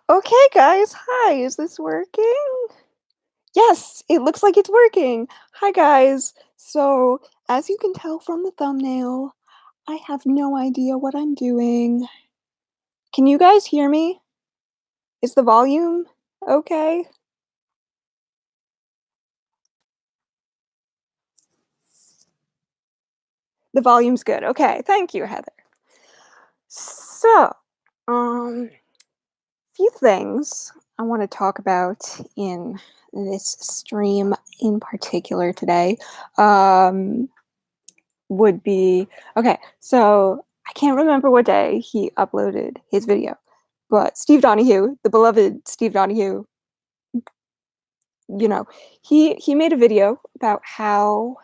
Okay, guys. Hi, is this working? Yes, it looks like it's working. Hi, guys. So, as you can tell from the thumbnail, I have no idea what I'm doing. Can you guys hear me? Is the volume okay? The volume's good. Okay, thank you, Heather. So, um, few things I want to talk about in this stream in particular today. Um, would be okay. So I can't remember what day he uploaded his video, but Steve Donahue, the beloved Steve Donahue, you know, he made a video about how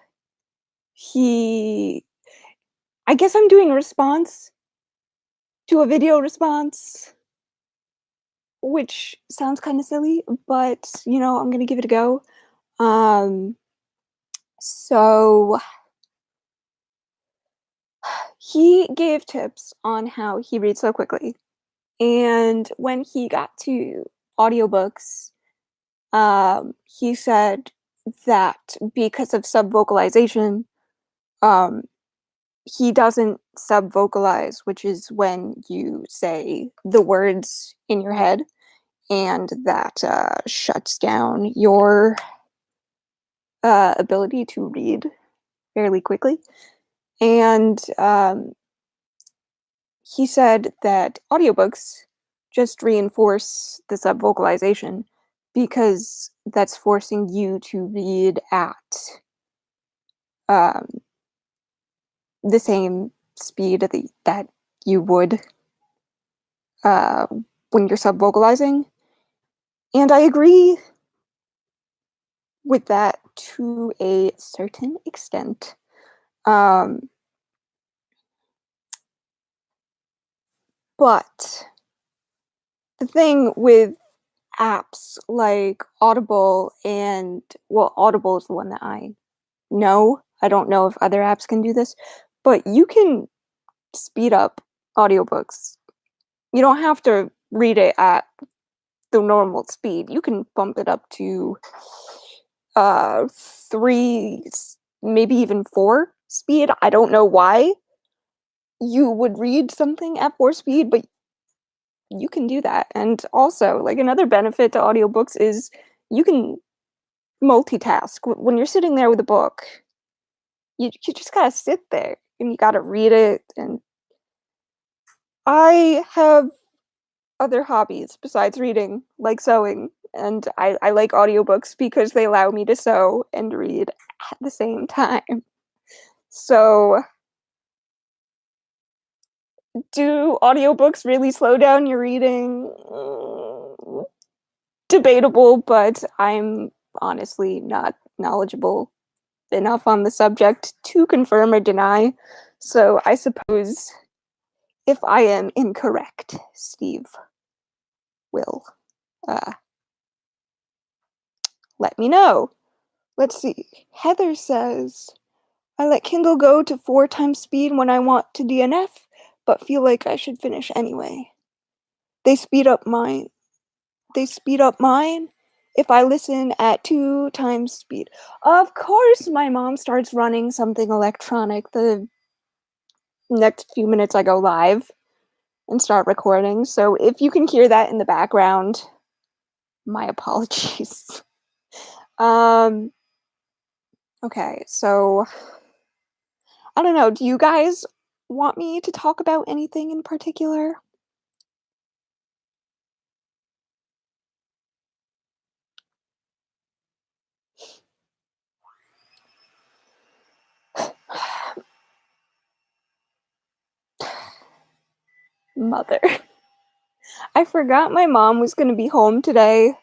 he. I guess I'm doing a response to a video response, which sounds kind of silly, but I'm gonna give it a go. Um, so he gave tips on how he reads so quickly. And when he got to audiobooks, he said that because of subvocalization, um, he doesn't subvocalize, which is when you say the words in your head, and that shuts down your ability to read fairly quickly. And he said that audiobooks just reinforce the subvocalization because that's forcing you to read at um, the same speed that you would uh, when you're subvocalizing. And I agree with that to a certain extent. Um, but the thing with apps like Audible Audible is the one that I know. I don't know if other apps can do this, but you can speed up audiobooks. You don't have to read it at the normal speed. You can bump it up to three, maybe even four speed. I don't know why you would read something at four speed, but you can do that. And also, like another benefit to audiobooks is you can multitask. When you're sitting there with a book, you just gotta sit there and you gotta read it. And I have other hobbies besides reading, like sewing, and I like audiobooks because they allow me to sew and read at the same time. So, do audiobooks really slow down your reading? Debatable, but I'm honestly not knowledgeable enough on the subject to confirm or deny. So, I suppose if I am incorrect, Steve will uh, let me know. Let's see. Heather says, I let Kindle go to 4 times speed when I want to DNF, but feel like I should finish anyway. They speed up mine. They speed up mine if I listen at 2 times speed. Of course, my mom starts running something electronic the next few minutes I go live and start recording. So if you can hear that in the background, my apologies. um, okay, so I don't know. Do you guys want me to talk about anything in particular? Mother. I forgot my mom was going to be home today.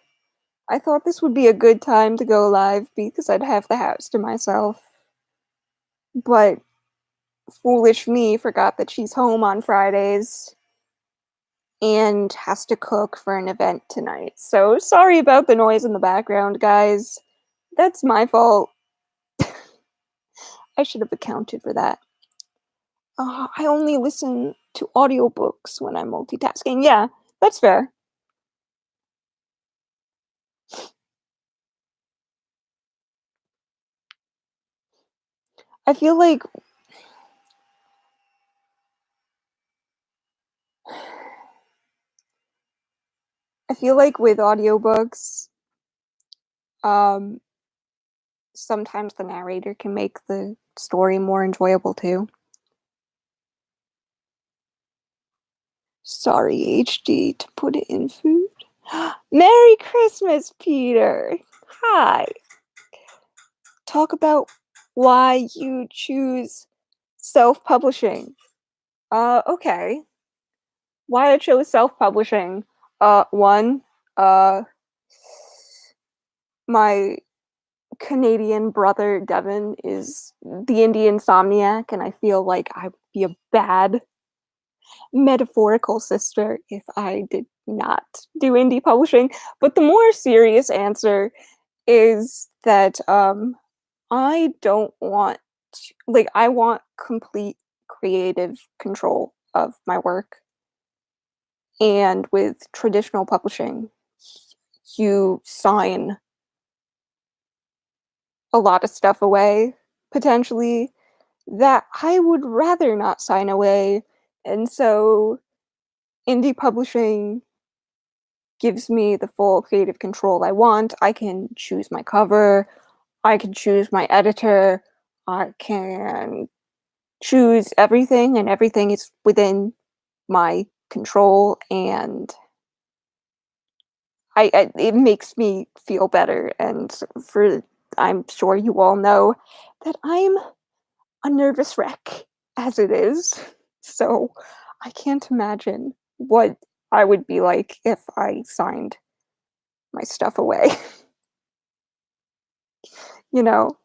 I thought this would be a good time to go live because I'd have the house to myself. But foolish me forgot that she's home on Fridays and has to cook for an event tonight. So sorry about the noise in the background, guys. That's my fault. I should have accounted for that. I only listen to audiobooks when I'm multitasking. Yeah, that's fair. I feel like with audiobooks, um, sometimes the narrator can make the story more enjoyable too. Sorry, HD, to put it in food. Merry Christmas, Peter! Hi! Talk about why you choose self-publishing. Okay. Why I chose self-publishing. One, my Canadian brother Devin is the indie insomniac, and I feel like I'd be a bad metaphorical sister if I did not do indie publishing. But the more serious answer is that I don't want I want complete creative control of my work. And with traditional publishing, you sign a lot of stuff away potentially that I would rather not sign away. And so indie publishing gives me the full creative control I want. I can choose my cover, I can choose my editor, I can choose everything, and everything is within my control, and it makes me feel better. And for I'm sure you all know that I'm a nervous wreck as it is. So I can't imagine what I would be like if I signed my stuff away, you know,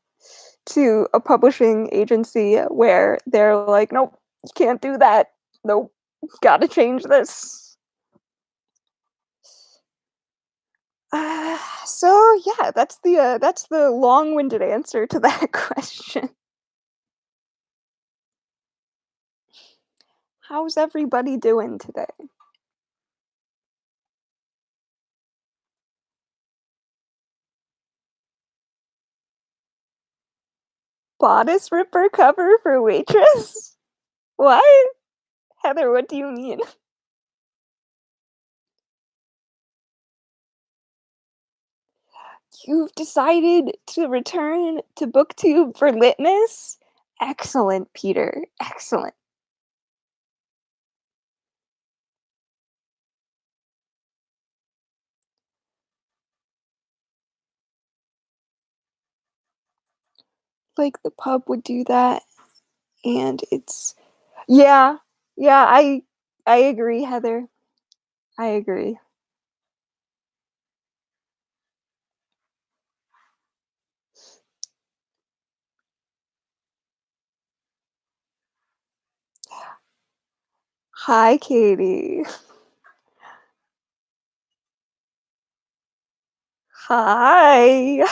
to a publishing agency where they're like, nope, you can't do that. Nope, gotta change this. So yeah, that's the long-winded answer to that question. How's everybody doing today? Bodice ripper cover for waitress? What? Heather, what do you mean? You've decided to return to BookTube for litmus? Excellent, Peter. Excellent. Like the pub would do that, and it's yeah, yeah. I agree, Heather. I agree. Hi, Katie. Hi.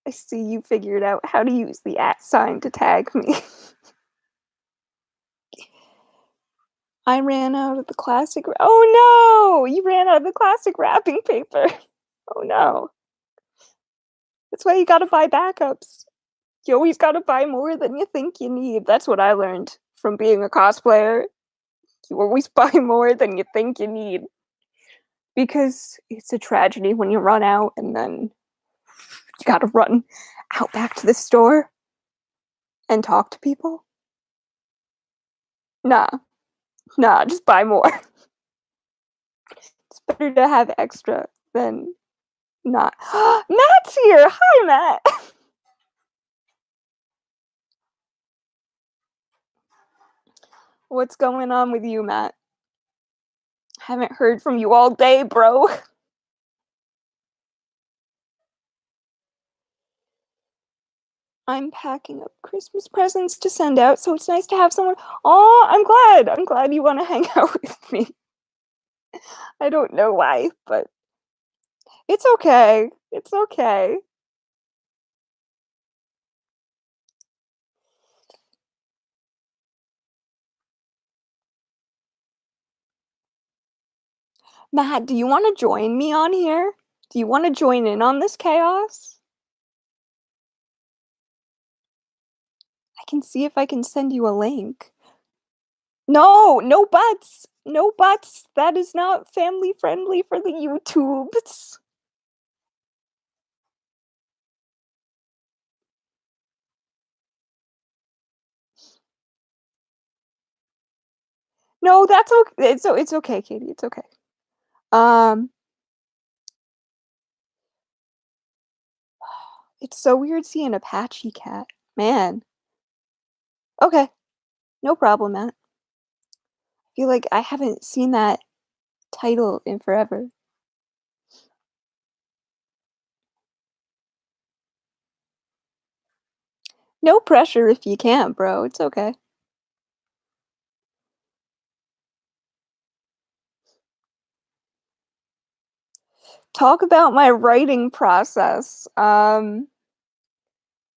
I see you figured out how to use the @ sign to tag me. I ran out of the classic. Oh no! You ran out of the classic wrapping paper. Oh no. That's why you gotta buy backups. You always gotta buy more than you think you need. That's what I learned from being a cosplayer. You always buy more than you think you need. Because it's a tragedy when you run out and then you gotta run out back to the store and talk to people. Nah, nah, just buy more. It's better to have extra than not. Matt's here! Hi, Matt! What's going on with you, Matt? Haven't heard from you all day, bro. I'm packing up Christmas presents to send out, so it's nice to have someone. Oh, I'm glad. I'm glad you want to hang out with me. I don't know why, but it's okay. It's okay. Matt, do you want to join me on here? Do you want to join in on this chaos? I can see if I can send you a link. No, no buts. No buts. That is not family friendly for the YouTubes. No, that's okay. It's okay, Katie. It's okay. Um, it's so weird seeing Apache Cat. Man. Okay, no problem, Matt. I feel like I haven't seen that title in forever. No pressure if you can't, bro. It's okay. Talk about my writing process.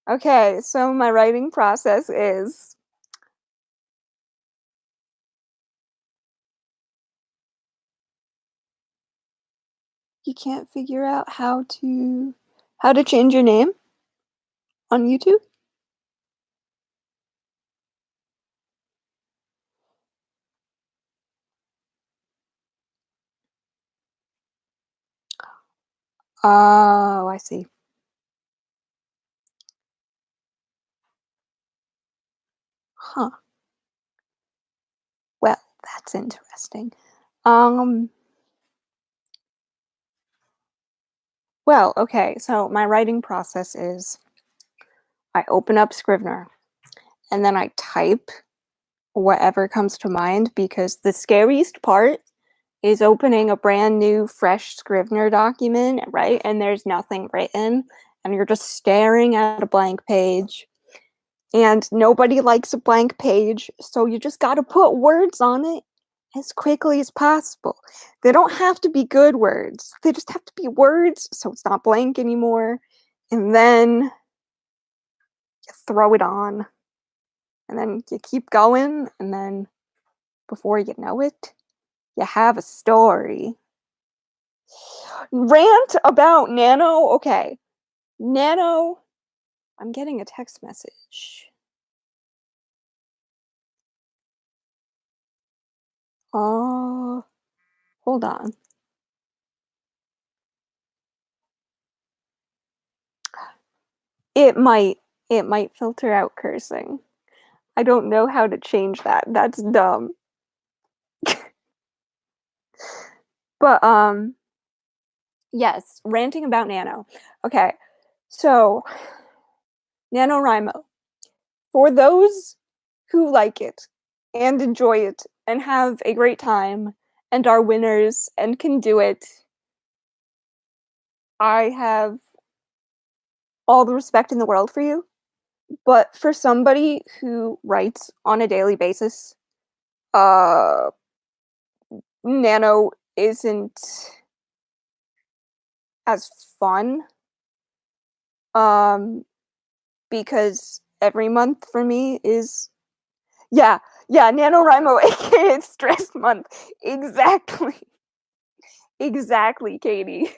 Okay, so my writing process is you can't figure out how to change your name on YouTube? Oh, I see. Huh. Well, that's interesting. Um, well, okay, so my writing process is I open up Scrivener and then I type whatever comes to mind because the scariest part is opening a brand new, fresh Scrivener document, right? And there's nothing written, and you're just staring at a blank page. And nobody likes a blank page, so you just gotta put words on it as quickly as possible. They don't have to be good words, they just have to be words so it's not blank anymore. And then you throw it on, and then you keep going, and then before you know it, you have a story. Rant about Nano? Okay. Nano, I'm getting a text message. Oh, hold on. It might it might filter out cursing. I don't know how to change that. That's dumb. But yes, ranting about Nano. Okay. So, NaNoWriMo. For those who like it and enjoy it and have a great time and are winners and can do it, I have all the respect in the world for you. But for somebody who writes on a daily basis, uh, Nano isn't as fun. Um, because every month for me is yeah, yeah, NaNoWriMo, aka stress month. Exactly. Exactly, Katie.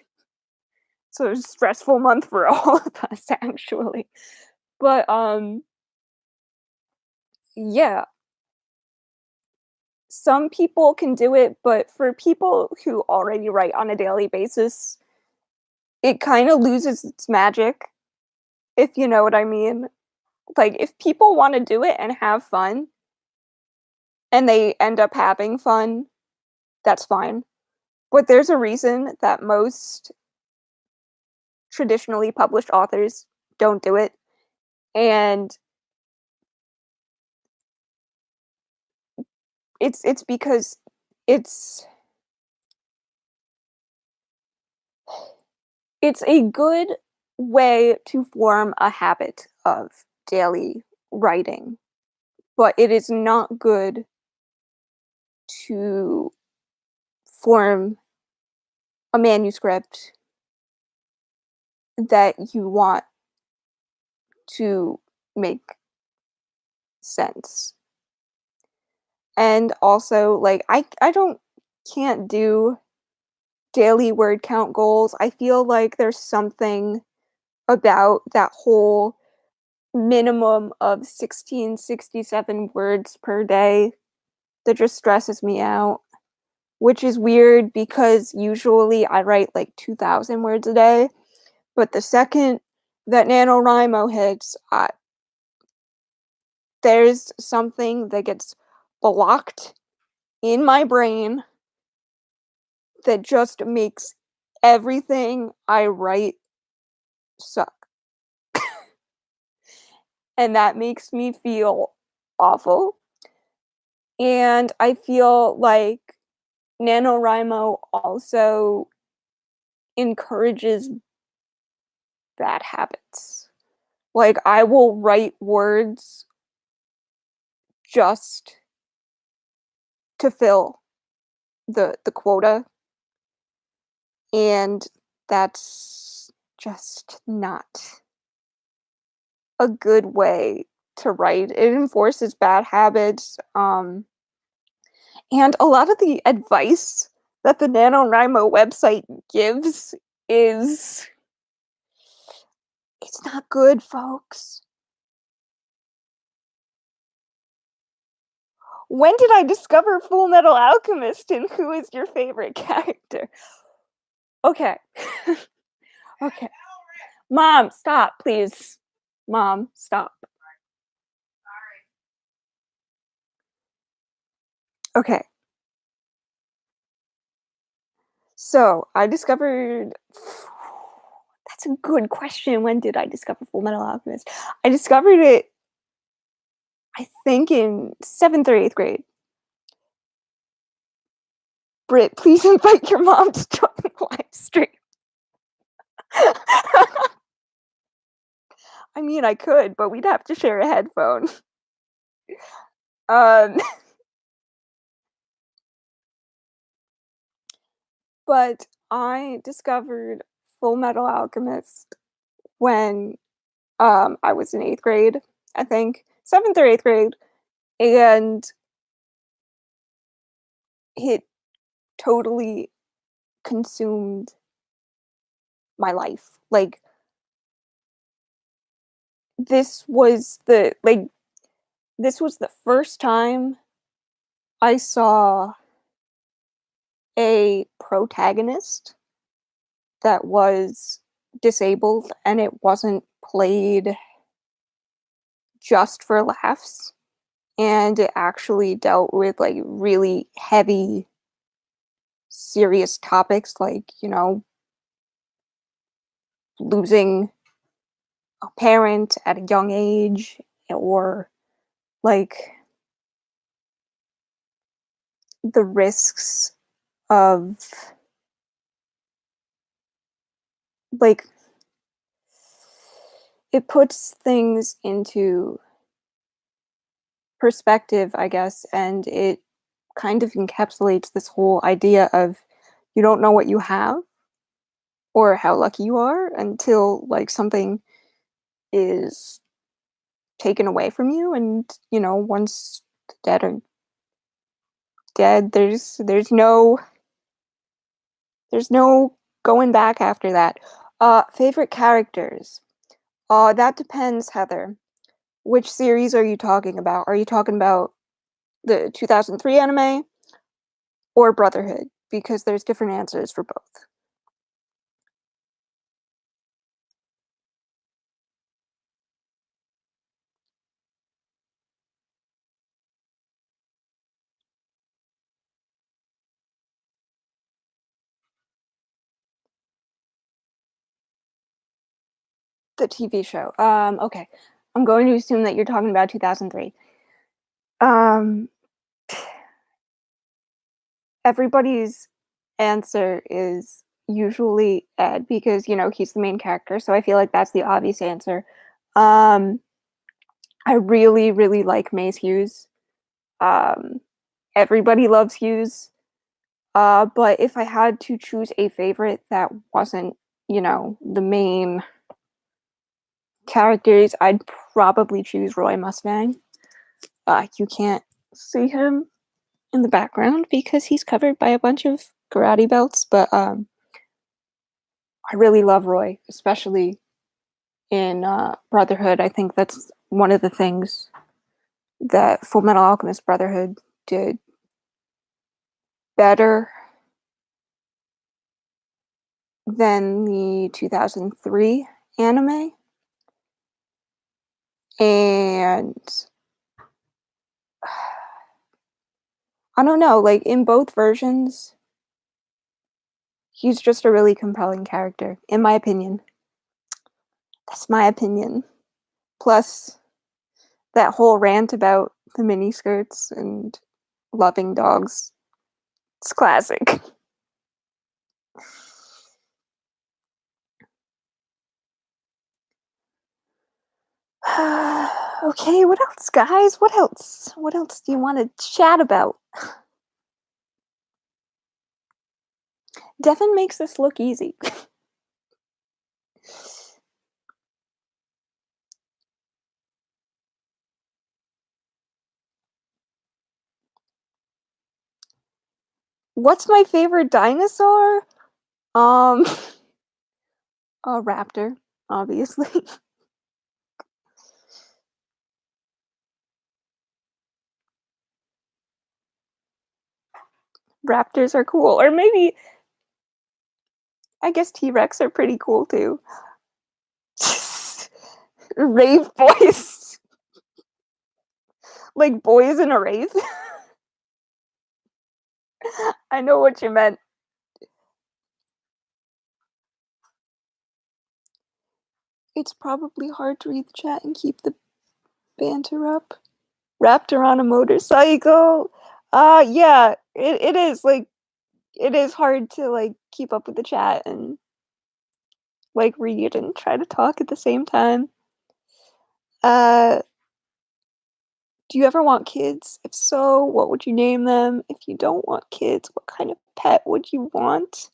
So it's a stressful month for all of us, actually. But yeah, some people can do it, but for people who already write on a daily basis, it kind of loses its magic, if you know what I mean. Like, if people want to do it and have fun, and they end up having fun, that's fine. But there's a reason that most traditionally published authors don't do it. And it's because it's it's a good way to form a habit of daily writing, but it is not good to form a manuscript that you want to make sense. And also, like, I don't can't do daily word count goals. I feel like there's something about that whole minimum of 1667 words per day that just stresses me out, which is weird because usually I write like 2,000 words a day, but the second that NaNoWriMo hits, there's something that gets blocked in my brain that just makes everything I write suck. And that makes me feel awful. And I feel like NaNoWriMo also encourages bad habits. Like, I will write words just to fill the quota, and that's just not a good way to write. It enforces bad habits, and a lot of the advice that the NaNoWriMo website gives is it's not good, folks. When did I discover Full Metal Alchemist, and who is your favorite character? Okay. Okay. Mom, stop, please. Mom, stop. Okay. So, I discovered that's a good question. When did I discover Full Metal Alchemist? I discovered it, I think, in 7th or 8th grade. Britt, please invite your mom to join the live stream. I mean, I could, but we'd have to share a headphone. Um, but I discovered Full Metal Alchemist when I was in 8th grade, I think, 7th or 8th grade, and it totally consumed my life. Like, this was the first time I saw a protagonist that was disabled and it wasn't played just for laughs, and it actually dealt with like really heavy, serious topics, like, losing a parent at a young age, or like the risks of like it puts things into perspective, I guess, and it kind of encapsulates this whole idea of you don't know what you have or how lucky you are until like something is taken away from you, and once the dead are dead, there's no going back after that. Favorite characters. That depends, Heather. Which series are you talking about? Are you talking about the 2003 anime or Brotherhood? Because there's different answers for both. The TV show. Okay. I'm going to assume that you're talking about 2003. Um, Everybody's answer is usually Ed because, he's the main character, so I feel like that's the obvious answer. I really, really like Mace Hughes. Um, Everybody loves Hughes. But if I had to choose a favorite that wasn't, the main characters, I'd probably choose Roy Mustang. You can't see him in the background because he's covered by a bunch of karate belts, but I really love Roy, especially in Brotherhood. I think that's one of the things that Full Metal Alchemist Brotherhood did better than the 2003 anime. And I don't know, like in both versions, he's just a really compelling character, in my opinion. That's my opinion. Plus, that whole rant about the miniskirts and loving dogs. It's classic. Okay, what else, guys? What else? What else do you want to chat about? Devin makes this look easy. What's my favorite dinosaur? A raptor, obviously. Raptors are cool. Or maybe, I guess T-Rex are pretty cool too. Rave boys. Like boys in a rave. I know what you meant. It's probably hard to read the chat and keep the banter up. Raptor on a motorcycle. Yeah, it is like it is hard to like keep up with the chat and like read and try to talk at the same time. Do you ever want kids? If so, what would you name them? If you don't want kids, what kind of pet would you want?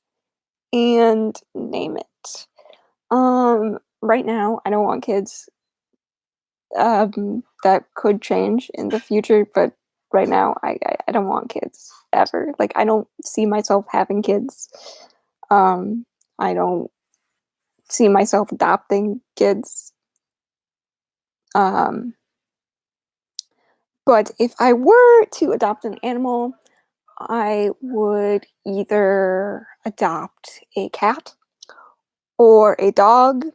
And name it. Right now, I don't want kids. That could change in the future, but right now, I don't want kids ever. Like, I don't see myself having kids. I don't see myself adopting kids. But if I were to adopt an animal, I would either adopt a cat or a dog.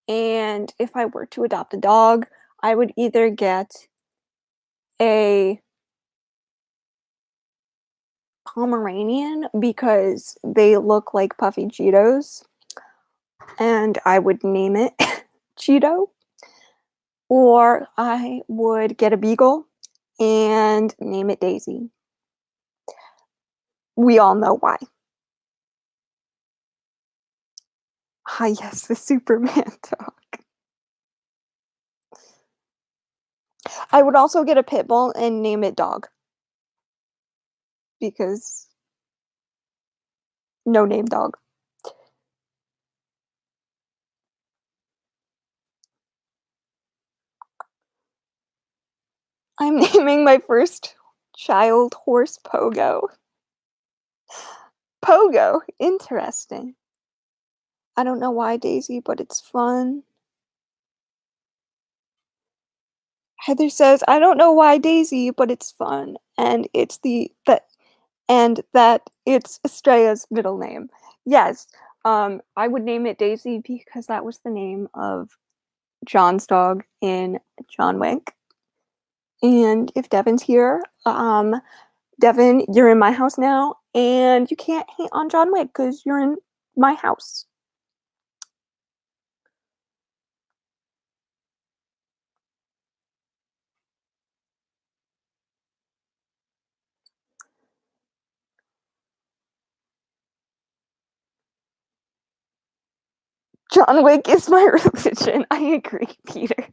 And if I were to adopt a dog, I would either get a Pomeranian because they look like puffy Cheetos, and I would name it Cheeto, or I would get a beagle and name it Daisy. We all know why. Ah, yes, the Superman dog. I would also get a pit bull and name it Dog. Because no name dog. I'm naming my first child horse Pogo. Pogo, interesting. I don't know why Daisy, but it's fun. Heather says, I don't know why Daisy, but it's fun. And it's that it's Estrella's middle name. Yes. I would name it Daisy because that was the name of John's dog in John Wick. And if Devin's here, Devin, you're in my house now, and you can't hate on John Wick because you're in my house. John Wick is my religion. I agree, Peter.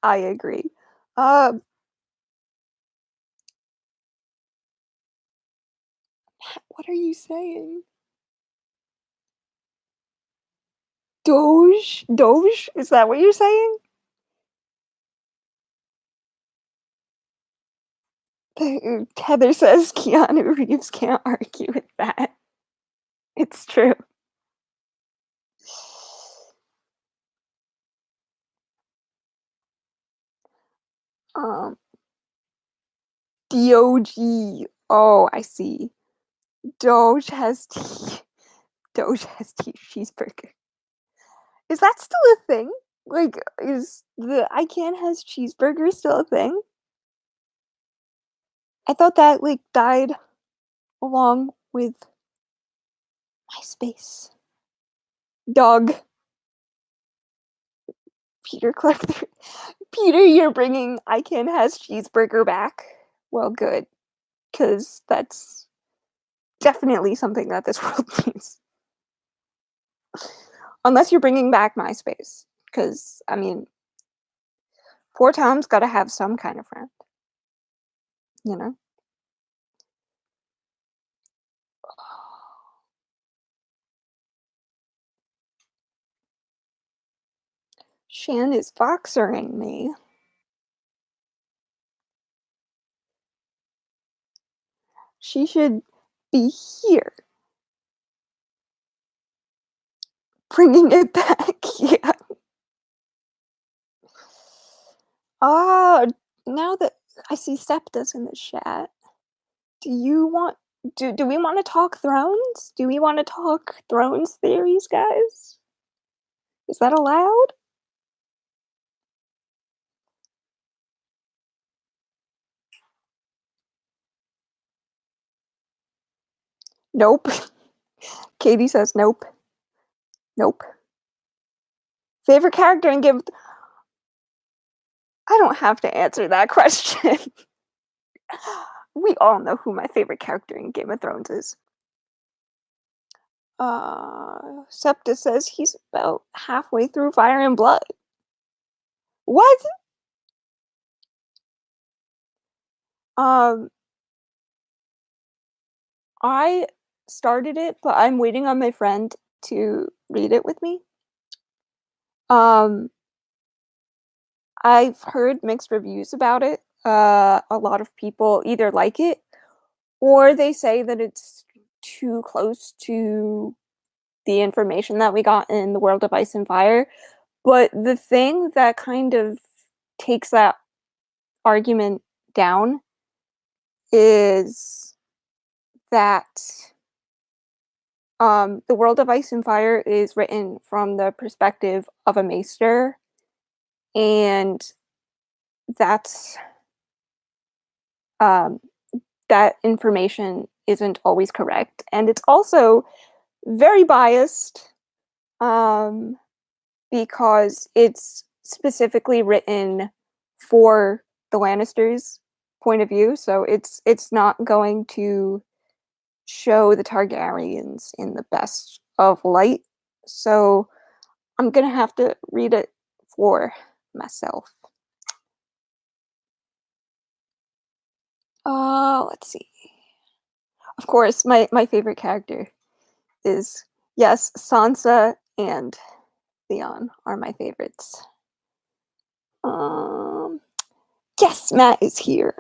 I agree. What are you saying? Doge? Doge? Is that what you're saying? Heather says Keanu Reeves can't argue with that. It's true. Um, DOG. Oh, I see. Doge has tea. Doge has tea cheeseburger. Is that still a thing? Like, is the I can has cheeseburger still a thing? I thought that like died along with MySpace. Dog. Peter Clark. Peter, you're bringing I can has cheeseburger back. Well, good, because that's definitely something that this world needs. Unless you're bringing back MySpace, because I mean, poor Tom's got to have some kind of friend, you know. Shan is boxering me. She should be here. Bringing it back, yeah. Ah, now that I see Septa's in the chat, do you want do we want to talk Thrones? Do we want to talk Thrones theories, guys? Is that allowed? Nope. Katie says nope. Nope. Favorite character in Game of I don't have to answer that question. We all know who my favorite character in Game of Thrones is. Septa says he's about halfway through Fire and Blood. What? Um, I started it, but I'm waiting on my friend to read it with me. Um, I've heard mixed reviews about it. A lot of people either like it or they say that it's too close to the information that we got in the World of Ice and Fire. But the thing that kind of takes that argument down is that the World of Ice and Fire is written from the perspective of a maester, and that's um, that information isn't always correct, and it's also very biased because it's specifically written for the Lannisters' point of view, so it's not going to show the Targaryens in the best of light. So I'm gonna have to read it for myself. Let's see. Of course, my favorite character is, yes, Sansa and Theon are my favorites. Yes, Matt is here.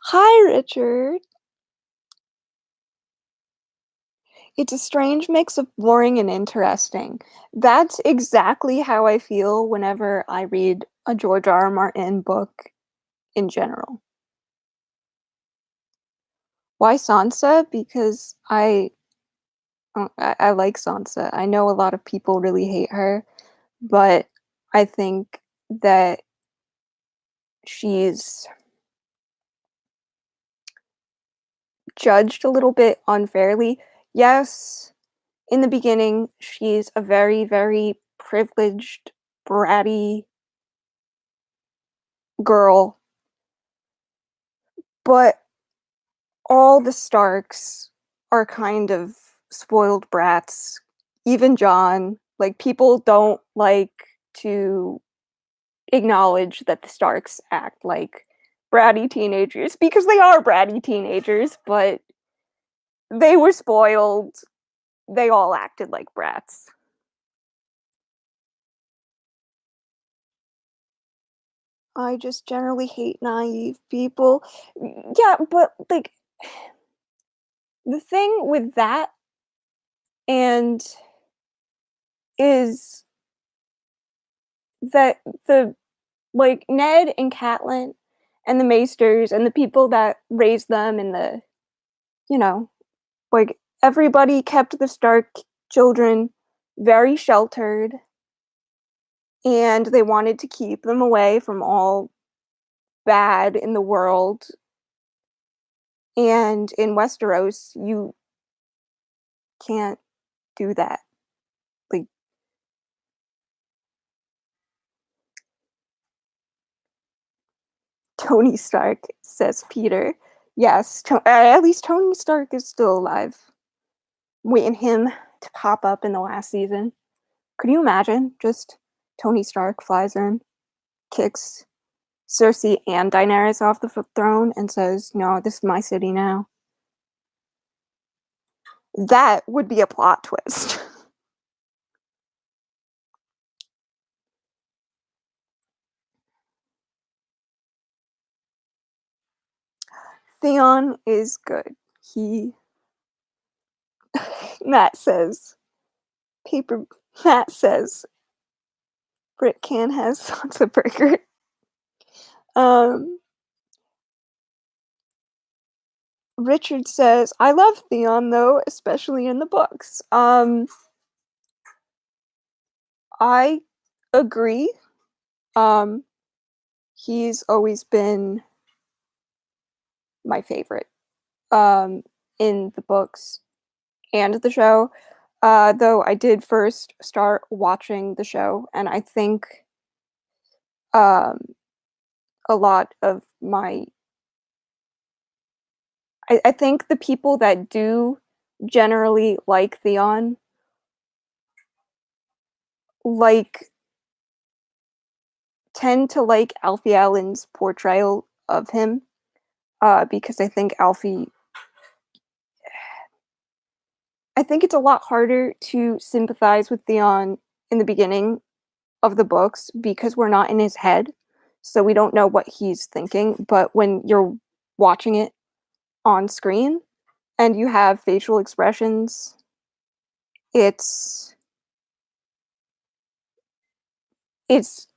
Hi, Richard. It's a strange mix of boring and interesting. That's exactly how I feel whenever I read a George R. R. Martin book in general. Why Sansa? Because I like Sansa. I know a lot of people really hate her, but I think that she's judged a little bit unfairly. Yes, in the beginning, she's a very, very privileged, bratty girl, but all the Starks are kind of spoiled brats. Even Jon, like, people don't like to acknowledge that the Starks act like bratty teenagers because they are bratty teenagers, but they were spoiled. They all acted like brats. I just generally hate naive people. Yeah, but, like, the thing with that and is that the like, Ned and Catelyn and the Maesters and the people that raised them and the you know, like, everybody kept the Stark children very sheltered, and they wanted to keep them away from all bad in the world, and in Westeros, you can't do that. Like, Tony Stark, says Peter. Yes, at least Tony Stark is still alive. Waiting him to pop up in the last season. Could you imagine? Just Tony Stark flies in, kicks Cersei and Daenerys off the throne, and says, "No, this is my city now." That would be a plot twist. Theon is good. He Matt says paper. Matt says Britt can has lots of burger. Um, Richard says, I love Theon though, especially in the books. I agree. Um, he's always been my favorite. In the books and the show. Though I did first start watching the show, and I think um, a lot of my I think the people that do generally like Theon like tend to like Alfie Allen's portrayal of him, because I think it's a lot harder to sympathize with Theon in the beginning of the books because we're not in his head, so we don't know what he's thinking. But when you're watching it on screen and you have facial expressions, it's it's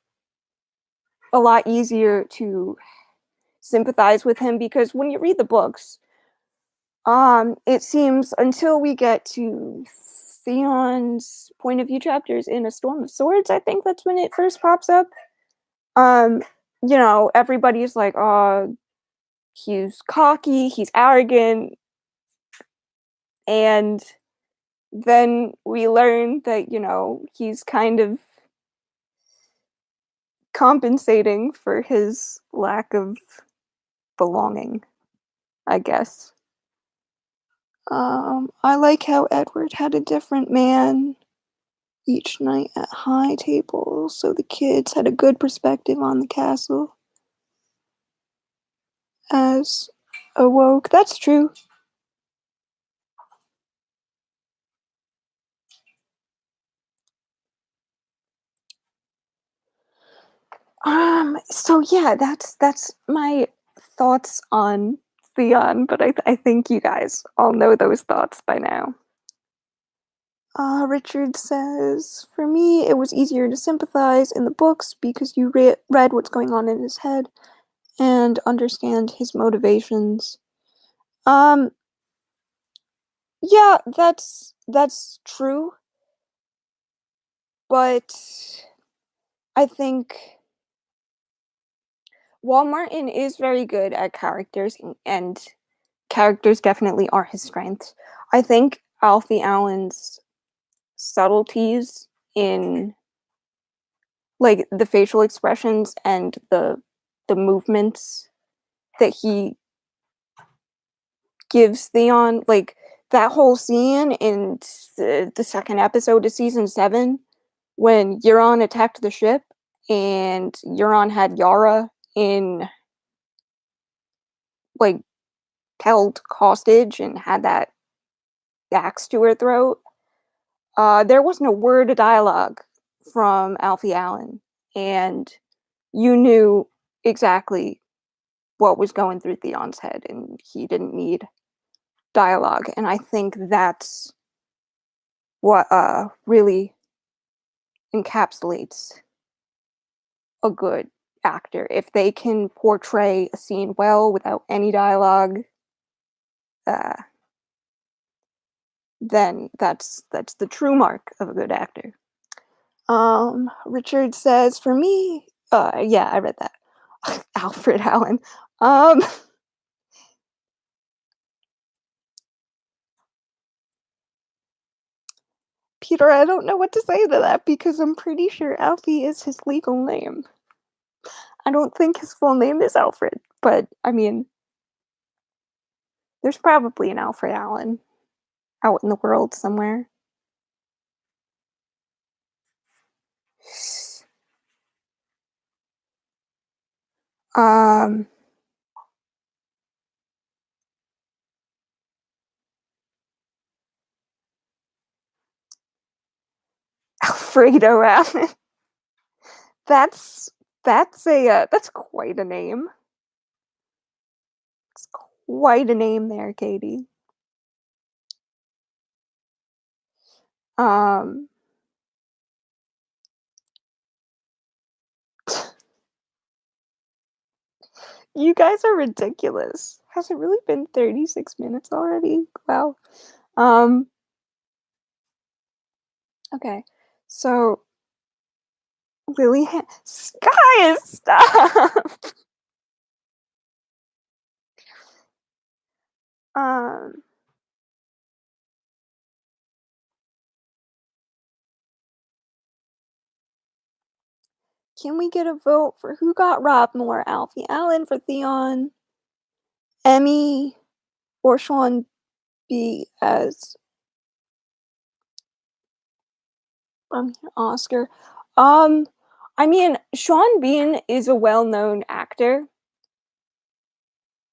a lot easier to sympathize with him because when you read the books, it seems until we get to Theon's point of view chapters in A Storm of Swords, I think that's when it first pops up. Um, everybody's like, oh, he's cocky, he's arrogant, and then we learn that, he's kind of compensating for his lack of belonging, I guess. I like how Edward had a different man each night at high tables, so the kids had a good perspective on the castle as awoke. That's true. So yeah, that's my thoughts on Theon, but I think you guys all know those thoughts by now. Richard says, for me, it was easier to sympathize in the books because you read what's going on in his head and understand his motivations. Um, yeah, that's true, but I think while Martin is very good at characters, and characters definitely are his strengths, I think Alfie Allen's subtleties in like the facial expressions and the movements that he gives Theon, like that whole scene in the second episode of season 7 when Euron attacked the ship and Euron had Yara in like held hostage and had that axe to her throat. There wasn't a word of dialogue from Alfie Allen, and you knew exactly what was going through Theon's head, and he didn't need dialogue. And I think that's what really encapsulates a good actor. If they can portray a scene well without any dialogue, uh, then that's the true mark of a good actor. Richard says, for me, yeah, I read that. Alfred Allen. Um, Peter, I don't know what to say to that because I'm pretty sure Alfie is his legal name. I don't think his full name is Alfred, but I mean, there's probably an Alfred Allen out in the world somewhere. Um, Alfredo Allen. That's that's quite a name. It's quite a name there, Katie. Um, you guys are ridiculous. Has it really been 36 minutes already? Wow. Um, okay. So Lily Guys, stop. um, can we get a vote for who got robbed more? Alfie Allen for Theon, Emmy, or Sean B as Oscar? Um, I mean, Sean Bean is a well-known actor,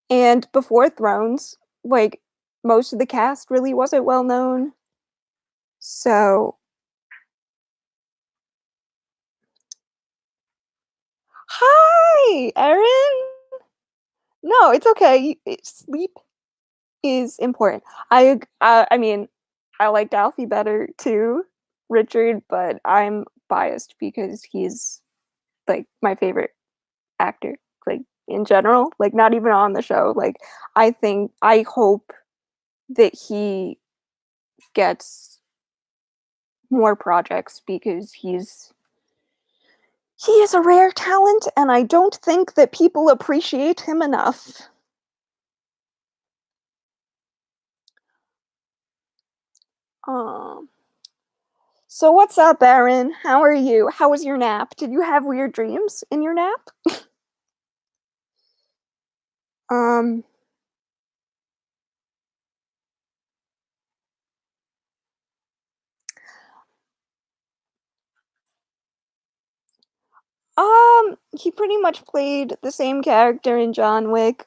and before Thrones, like most of the cast really wasn't well known. So, hi, Erin. No, it's okay. Sleep is important. I mean, I liked Alfie better too, Richard, but I'm biased because he's like my favorite actor, like in general, like not even on the show. Like I hope that he gets more projects because he is a rare talent and I don't think that people appreciate him enough. Um so what's up, Erin? How are you? How was your nap? Did you have weird dreams in your nap? Um he pretty much played the same character in John Wick.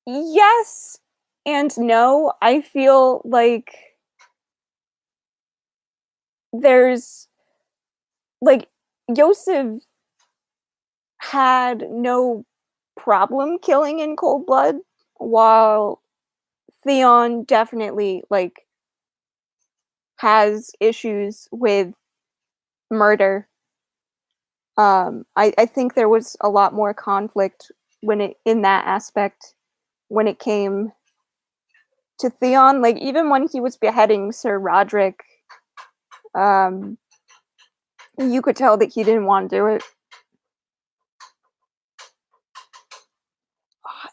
Yes and no. I feel like there's like Yosef had no problem killing in cold blood, while Theon definitely like has issues with murder. I think there was a lot more conflict when it in that aspect when it came to Theon. Like even when he was beheading Sir Roderick, um, you could tell that he didn't want to do it.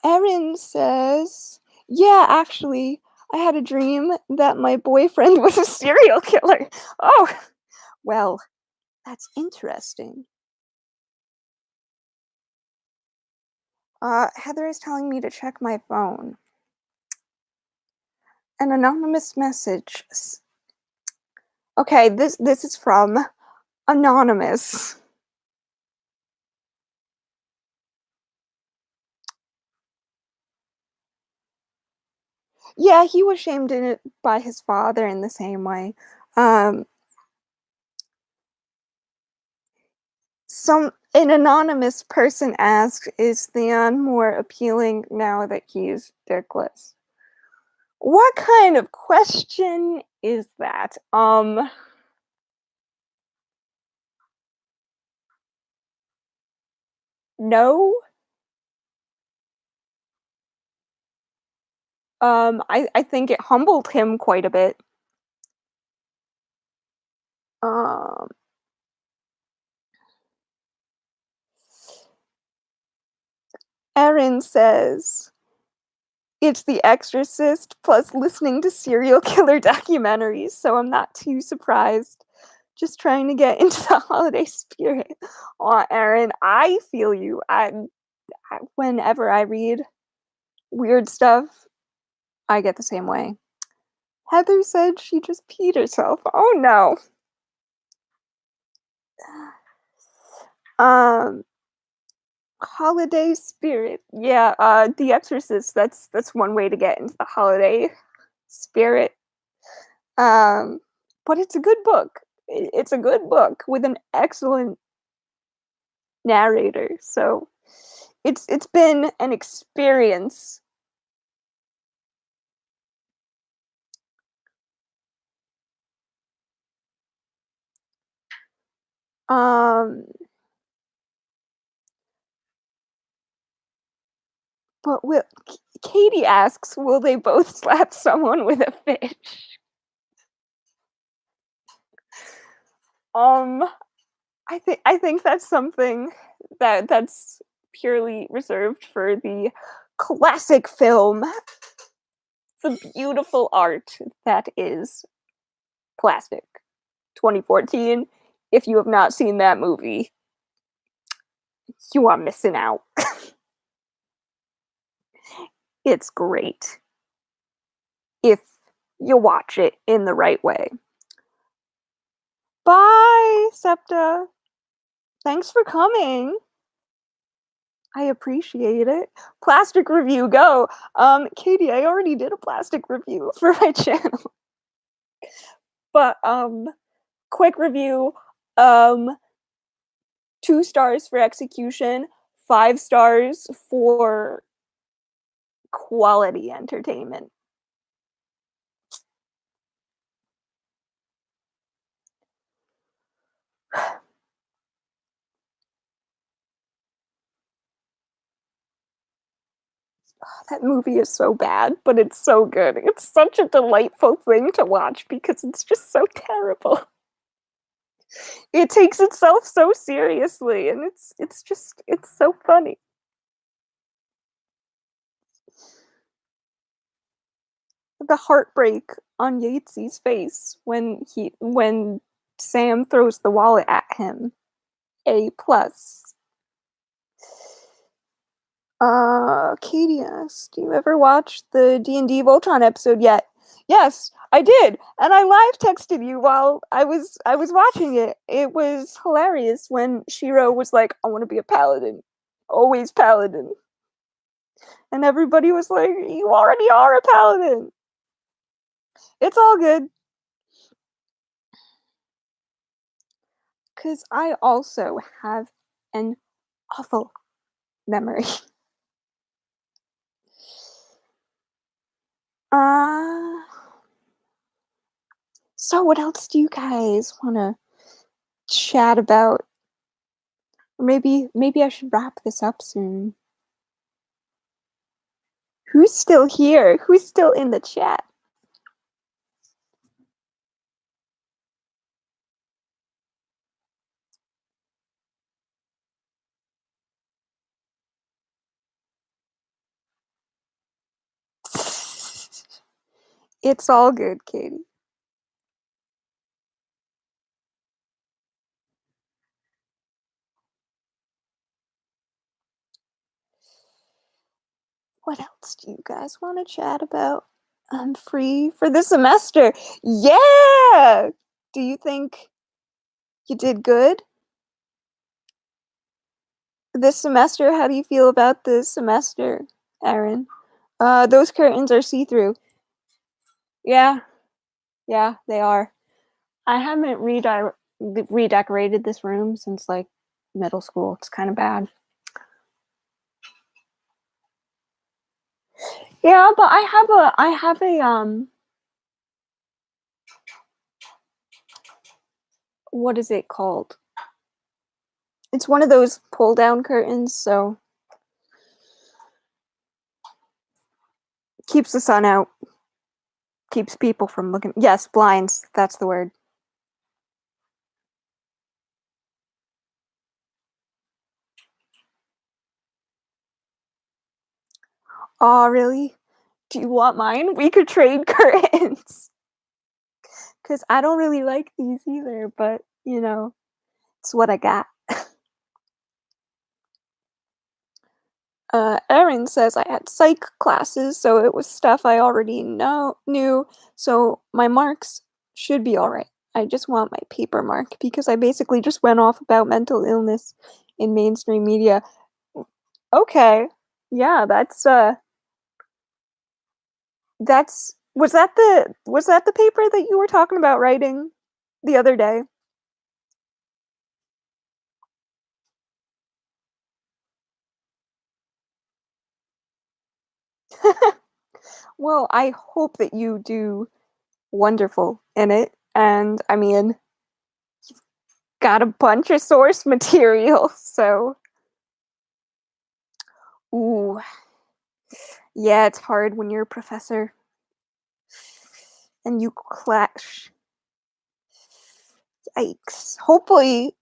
Erin says, "Yeah, actually, I had a dream that my boyfriend was a serial killer." Oh, well, that's interesting. Heather is telling me to check my phone. An anonymous message. Okay, this is from anonymous. Yeah, he was shamed in it by his father in the same way. Um, An anonymous person asks, "Is Theon more appealing now that he's dickless?" What kind of question is that? No. I think it humbled him quite a bit. Um, Erin says, "It's The Exorcist plus listening to serial killer documentaries, so I'm not too surprised. Just trying to get into the holiday spirit." Aw, Erin, I feel you. Whenever I read weird stuff, I get the same way. Heather said she just peed herself. Oh no. Um, Holiday spirit. Yeah, The Exorcist, that's one way to get into the holiday spirit. Um, but it's a good book. It's a good book with an excellent narrator. So it's been an experience. Um, but Katie asks, will they both slap someone with a fish? Um, I think that's something that's purely reserved for the classic film, the beautiful art that is Plastic 2014. If you have not seen that movie, you are missing out. It's great if you watch it in the right way. Bye, Septa. Thanks for coming. I appreciate it. Plastic review, go. Katie, I already did a plastic review for my channel. But quick review. 2 stars for execution, 5 stars for quality entertainment. That movie is so bad, but it's so good. It's such a delightful thing to watch because it's just so terrible. It takes itself so seriously, and it's so funny. The heartbreak on Yates's face when Sam throws the wallet at him. A plus. Katie asked, "Do you ever watch the D&D Voltron episode yet?" Yes, I did, and I live texted you while I was watching it. It was hilarious when Shiro was like, "I want to be a paladin, always paladin," and everybody was like, "You already are a paladin." It's all good, cause I also have an awful memory. Uh, so what else do you guys want to chat about? Maybe I should wrap this up soon. Who's still here? Who's still in the chat? It's all good, Katie. What else do you guys want to chat about? I'm free for the semester. Yeah! Do you think you did good this semester? How do you feel about this semester, Erin? Those curtains are see-through. Yeah, they are. I haven't redecorated this room since like middle school. It's kind of bad. Yeah, but I have a what is it called? It's one of those pull down curtains, so keeps the sun out, keeps people from looking. Yes, blinds, that's the word. Aw, really? Do you want mine? We could trade curtains. Because I don't really like these either, but, you know, it's what I got. Erin says I had psych classes, so it was stuff I already knew, so my marks should be alright. I just want my paper mark, because I basically just went off about mental illness in mainstream media. Okay. Yeah, was that the paper that you were talking about writing the other day? Well, I hope that you do wonderful in it, and I mean, got a bunch of source material, so ooh, yeah, it's hard when you're a professor and you clash. Yikes. Hopefully,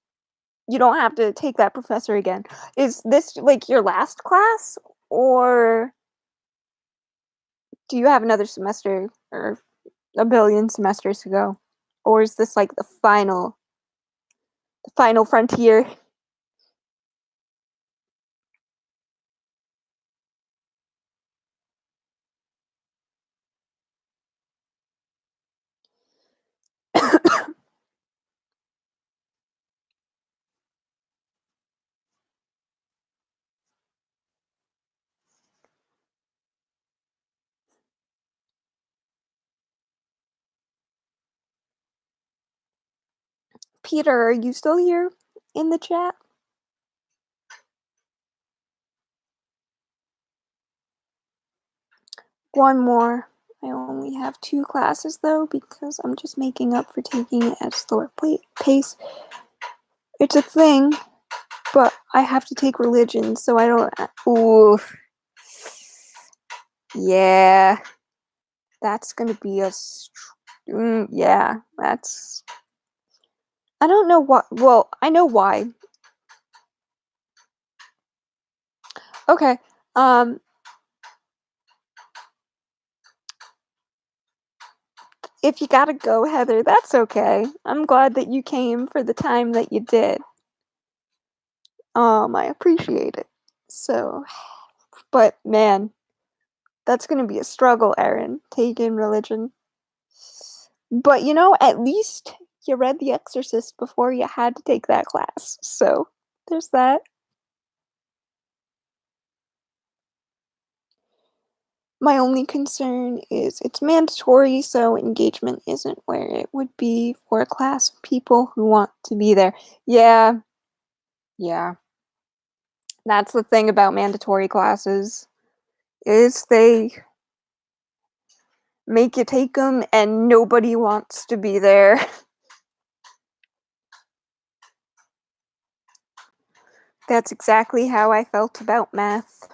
you don't have to take that professor again. Is this like your last class, or do you have another semester or a billion semesters to go? Or is this like the final frontier? Peter, are you still here in the chat? One more. I only have 2 classes though, because I'm just making up for taking it at a slower pace. It's a thing, but I have to take religion, so I don't. Ooh. Yeah. That's gonna be yeah, that's. I don't know what. Well, I know why. Okay. Um. If you gotta go, Heather, that's okay. I'm glad that you came for the time that you did. I appreciate it. So, but man, that's gonna be a struggle, Erin, taking religion. But you know, at least you read The Exorcist before you had to take that class. So, there's that. My only concern is it's mandatory, so engagement isn't where it would be for a class of people who want to be there. Yeah, yeah. That's the thing about mandatory classes, is they make you take them and nobody wants to be there. That's exactly how I felt about math.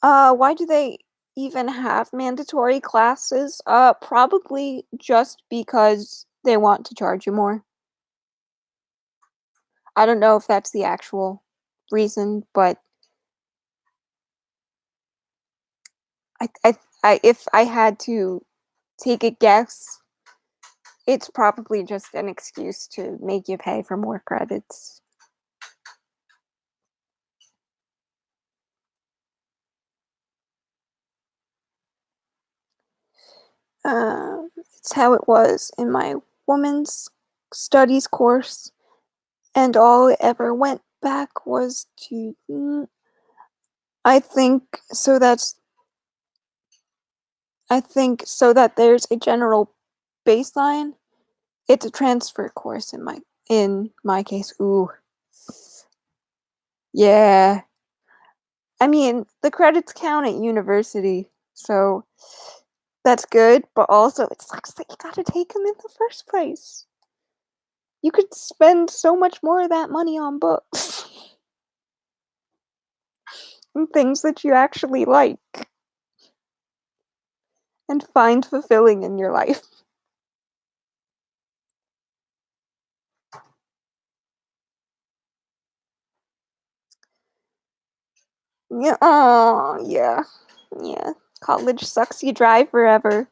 Why do they even have mandatory classes? Probably just because they want to charge you more. I don't know if that's the actual reason, but if I had to take a guess, it's probably just an excuse to make you pay for more credits. It's how it was in my women's studies course, and all it ever went back was to I think so that's I think so that there's a general baseline. It's a transfer course in my case. Ooh. Yeah. I mean, the credits count at university, so that's good, but also it sucks that you gotta take them in the first place. You could spend so much more of that money on books and things that you actually like and find fulfilling in your life. Yeah, oh, yeah. Yeah. College sucks, you dry forever.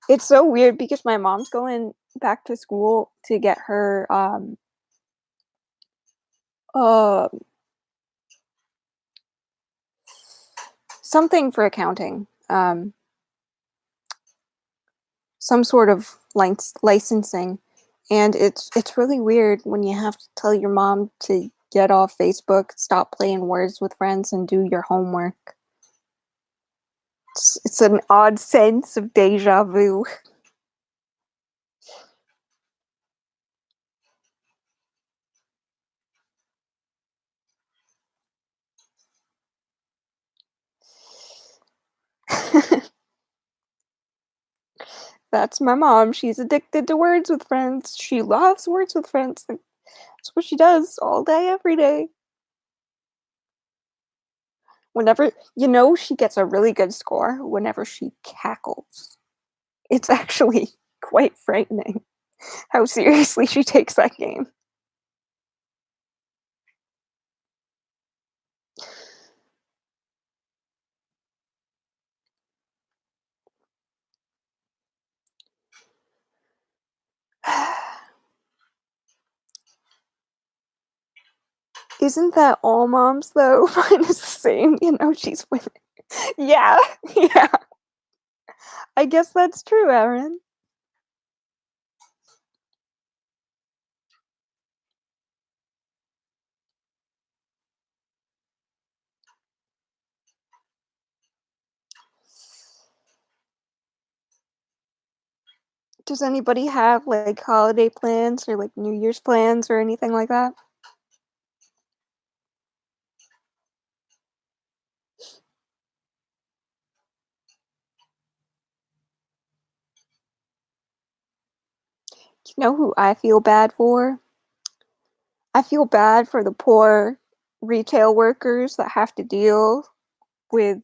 It's so weird because my mom's going back to school to get her uh something for accounting. Some sort of licensing, and it's really weird when you have to tell your mom to get off Facebook, stop playing Words with Friends, and do your homework. It's an odd sense of deja vu. That's my mom. She's addicted to Words with Friends. She loves Words with Friends. That's what she does all day, every day. Whenever, she gets a really good score whenever she cackles. It's actually quite frightening how seriously she takes that game. Isn't that all moms though? Mine is the same, she's winning. Yeah, yeah. I guess that's true, Erin. Does anybody have like holiday plans or like New Year's plans or anything like that? You know who I feel bad for? I feel bad for the poor retail workers that have to deal with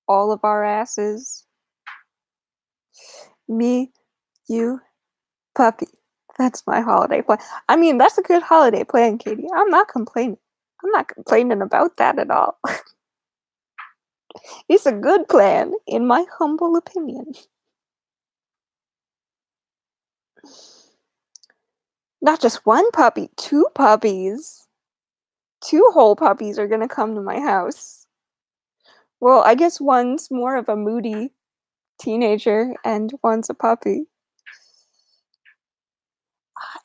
all of our asses. Me, you, puppy. That's my holiday plan. I mean, that's a good holiday plan, Katie. I'm not complaining. I'm not complaining about that at all. It's a good plan, in my humble opinion. Not just one puppy, two puppies. Two whole puppies are gonna come to my house. Well, I guess one's more of a moody teenager and one's a puppy.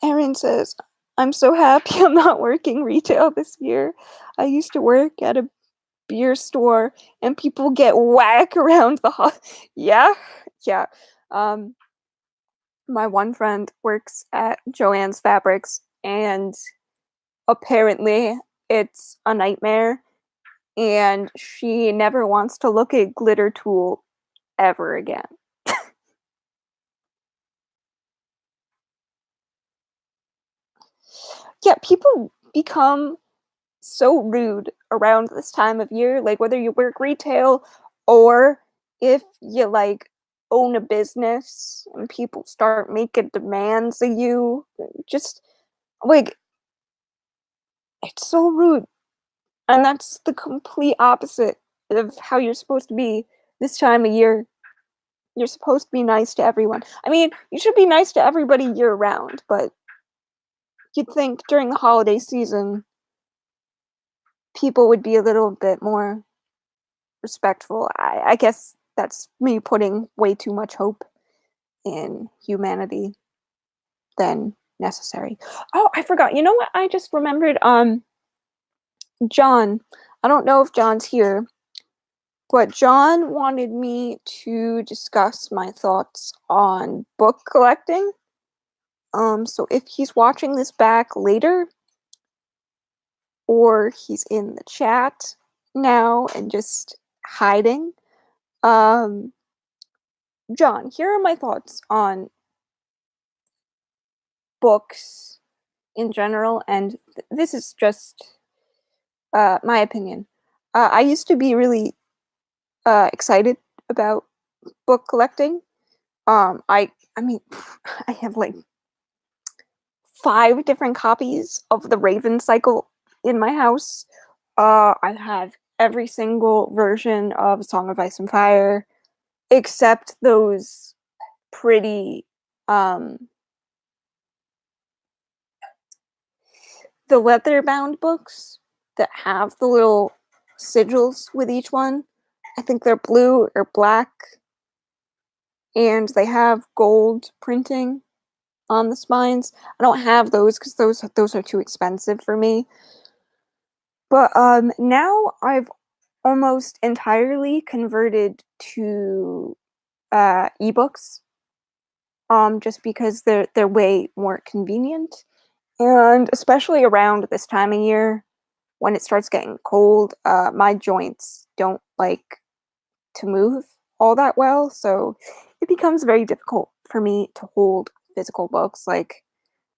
Erin says, I'm so happy I'm not working retail this year. I used to work at a beer store and people get whack around the Yeah, yeah. Um, my one friend works at Joann's Fabrics and apparently it's a nightmare and she never wants to look at glitter tool ever again. Yeah, people become so rude around this time of year, like whether you work retail or if you like own a business and people start making demands of you. Just like it's so rude. And that's the complete opposite of how you're supposed to be this time of year. You're supposed to be nice to everyone. I mean, you should be nice to everybody year round, but you'd think during the holiday season people would be a little bit more respectful. I guess that's me putting way too much hope in humanity then. necessary. Oh, I forgot. You know what? I just remembered. John. I don't know if John's here, but John wanted me to discuss my thoughts on book collecting. So if he's watching this back later, or he's in the chat now and just hiding, um, John, here are my thoughts on books in general, and this is just my opinion. I used to be really excited about book collecting. I mean, I have like 5 different copies of the Raven Cycle in my house. I have every single version of Song of Ice and Fire, except those pretty, the leather-bound books that have the little sigils with each one. I think they're blue or black, and they have gold printing on the spines. I don't have those because those are too expensive for me. But now I've almost entirely converted to ebooks, just because they're way more convenient, and especially around this time of year when it starts getting cold, my joints don't like to move all that well, so it becomes very difficult for me to hold physical books. Like,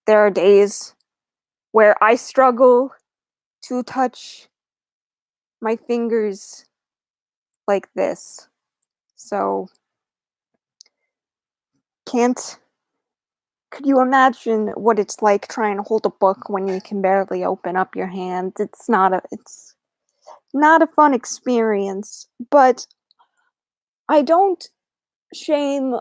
there are days where I struggle to touch my fingers like this. So, can't could you imagine what it's like trying to hold a book when you can barely open up your hand? It's not a fun experience, but I don't shame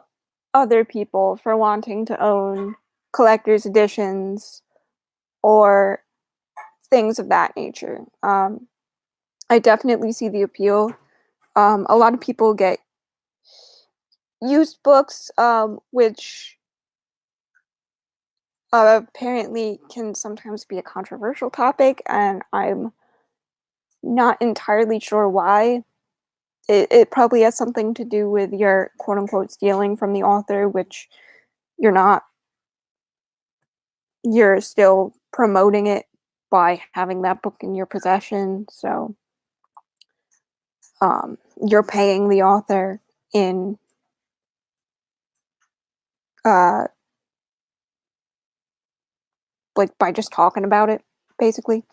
other people for wanting to own collector's editions or things of that nature. I definitely see the appeal. A lot of people get used books, which apparently can sometimes be a controversial topic, and I'm not entirely sure why. It probably has something to do with your quote unquote stealing from the author, which you're not. You're still promoting it by having that book in your possession, so you're paying the author in uh like by just talking about it, basically.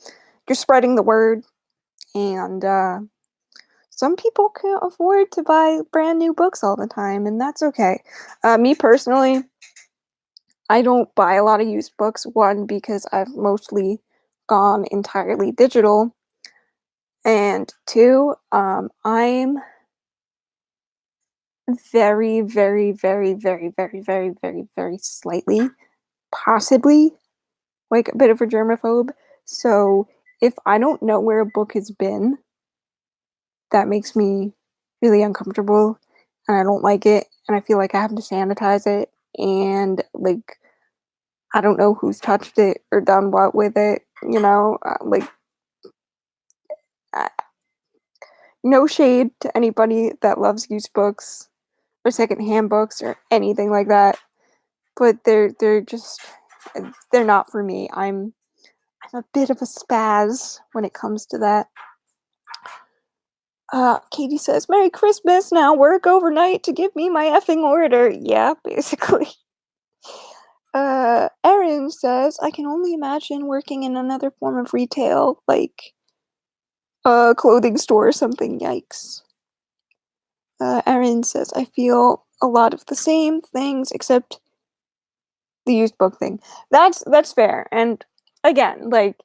You're spreading the word, and some people can't afford to buy brand new books all the time, and that's okay. Me personally, I don't buy a lot of used books. One, because I've mostly gone entirely digital, and two, I'm very, very, very, very, very, very, very, very slightly, possibly, like a bit of a germaphobe. So if I don't know where a book has been, that makes me really uncomfortable, and I don't like it, and I feel like I have to sanitize it, and like I don't know who's touched it or done what with it, uh, no shade to anybody that loves used books or secondhand books or anything like that, but they're not for me. I'm a bit of a spaz when it comes to that. Katie says, Merry Christmas, now work overnight to give me my effing order. Yeah, basically. Erin says, I can only imagine working in another form of retail, like a clothing store or something. Yikes. Erin says, I feel a lot of the same things except the used book thing. That's fair. And again, like,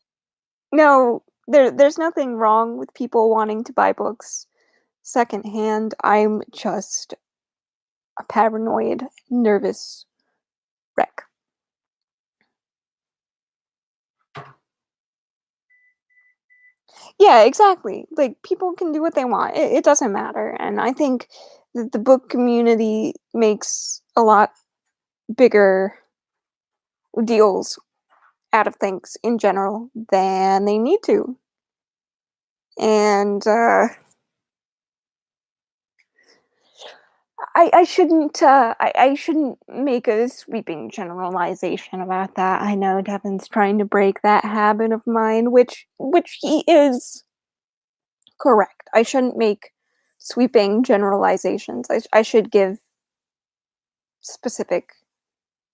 no, there's nothing wrong with people wanting to buy books secondhand. I'm just a paranoid, nervous wreck. Yeah, exactly. Like, people can do what they want. It doesn't matter. And I think that the book community makes a lot bigger deals out of things in general than they need to. And I shouldn't make a sweeping generalization about that. I know Devin's trying to break that habit of mine, which he is correct. I shouldn't make sweeping generalizations. I should give specific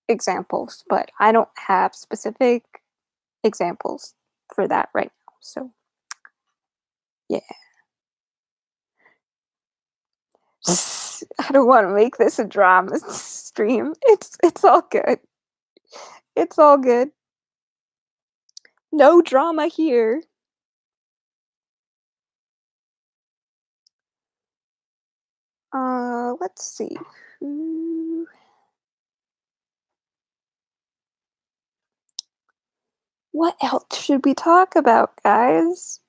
examples, but I don't have specific examples for that right now. So, yeah. I don't want to make this a drama stream. It's all good. It's all good. No drama here. Let's see. What else should we talk about, guys?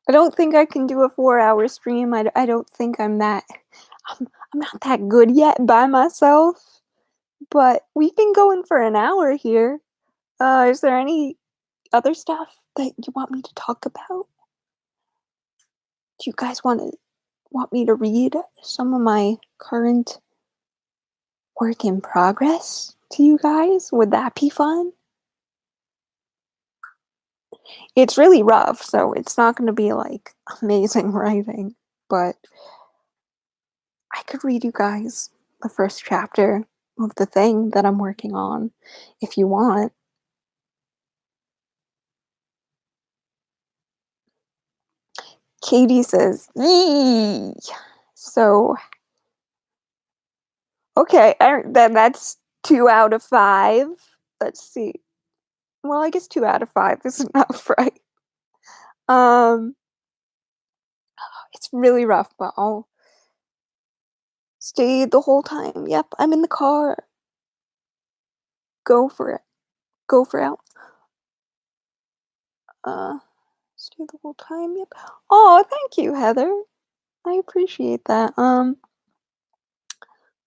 I don't think I can do a 4-hour stream. I don't think I'm not that good yet by myself. But we've been going for an hour here. Is there any other stuff that you want me to talk about? Do you guys want me to read some of my current work in progress to you guys? Would that be fun? It's really rough, so it's not going to be like amazing writing, but I could read you guys the first chapter of the thing that I'm working on if you want. Katie says, "Yee." So, okay, that's 2 out of 5. Let's see. Well, I guess 2 out of 5 is enough, right? It's really rough, but I'll stay the whole time. Yep, I'm in the car. Go for it. Go for it. Stay the whole time. Yep. Oh, thank you, Heather. I appreciate that.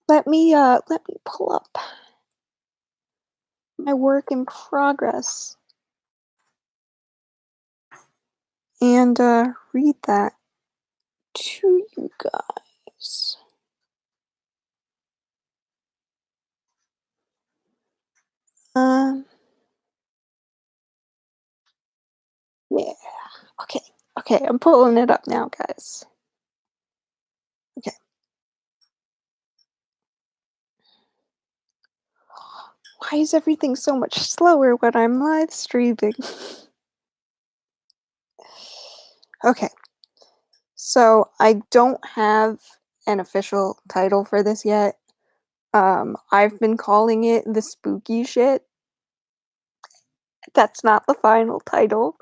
Let me pull up my work in progress and read that to you guys. Yeah. Okay. Okay, I'm pulling it up now, guys. Okay. Why is everything so much slower when I'm live streaming? Okay. So I don't have an official title for this yet. I've been calling it the spooky shit. That's not the final title,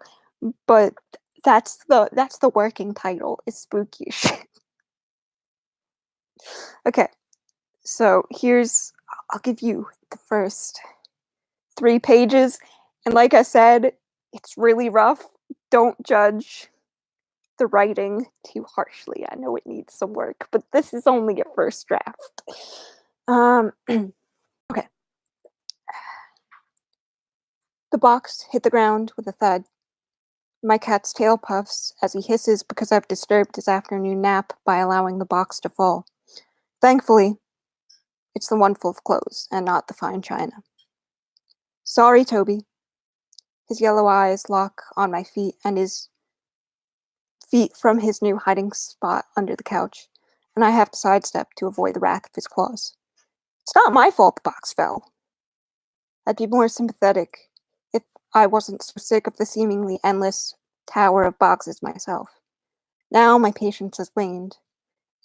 but that's the working title, is spooky shit. Okay. So I'll give you the first 3 pages, and like I said, it's really rough. Don't judge the writing too harshly. I know it needs some work, but this is only a first draft. Okay. The box hit the ground with a thud. My cat's tail puffs as he hisses because I've disturbed his afternoon nap by allowing the box to fall. Thankfully, it's the one full of clothes and not the fine china. Sorry, Toby. His yellow eyes lock on my feet and his feet from his new hiding spot under the couch, and I have to sidestep to avoid the wrath of his claws. It's not my fault the box fell. I'd be more sympathetic if I wasn't so sick of the seemingly endless tower of boxes myself. Now my patience has waned,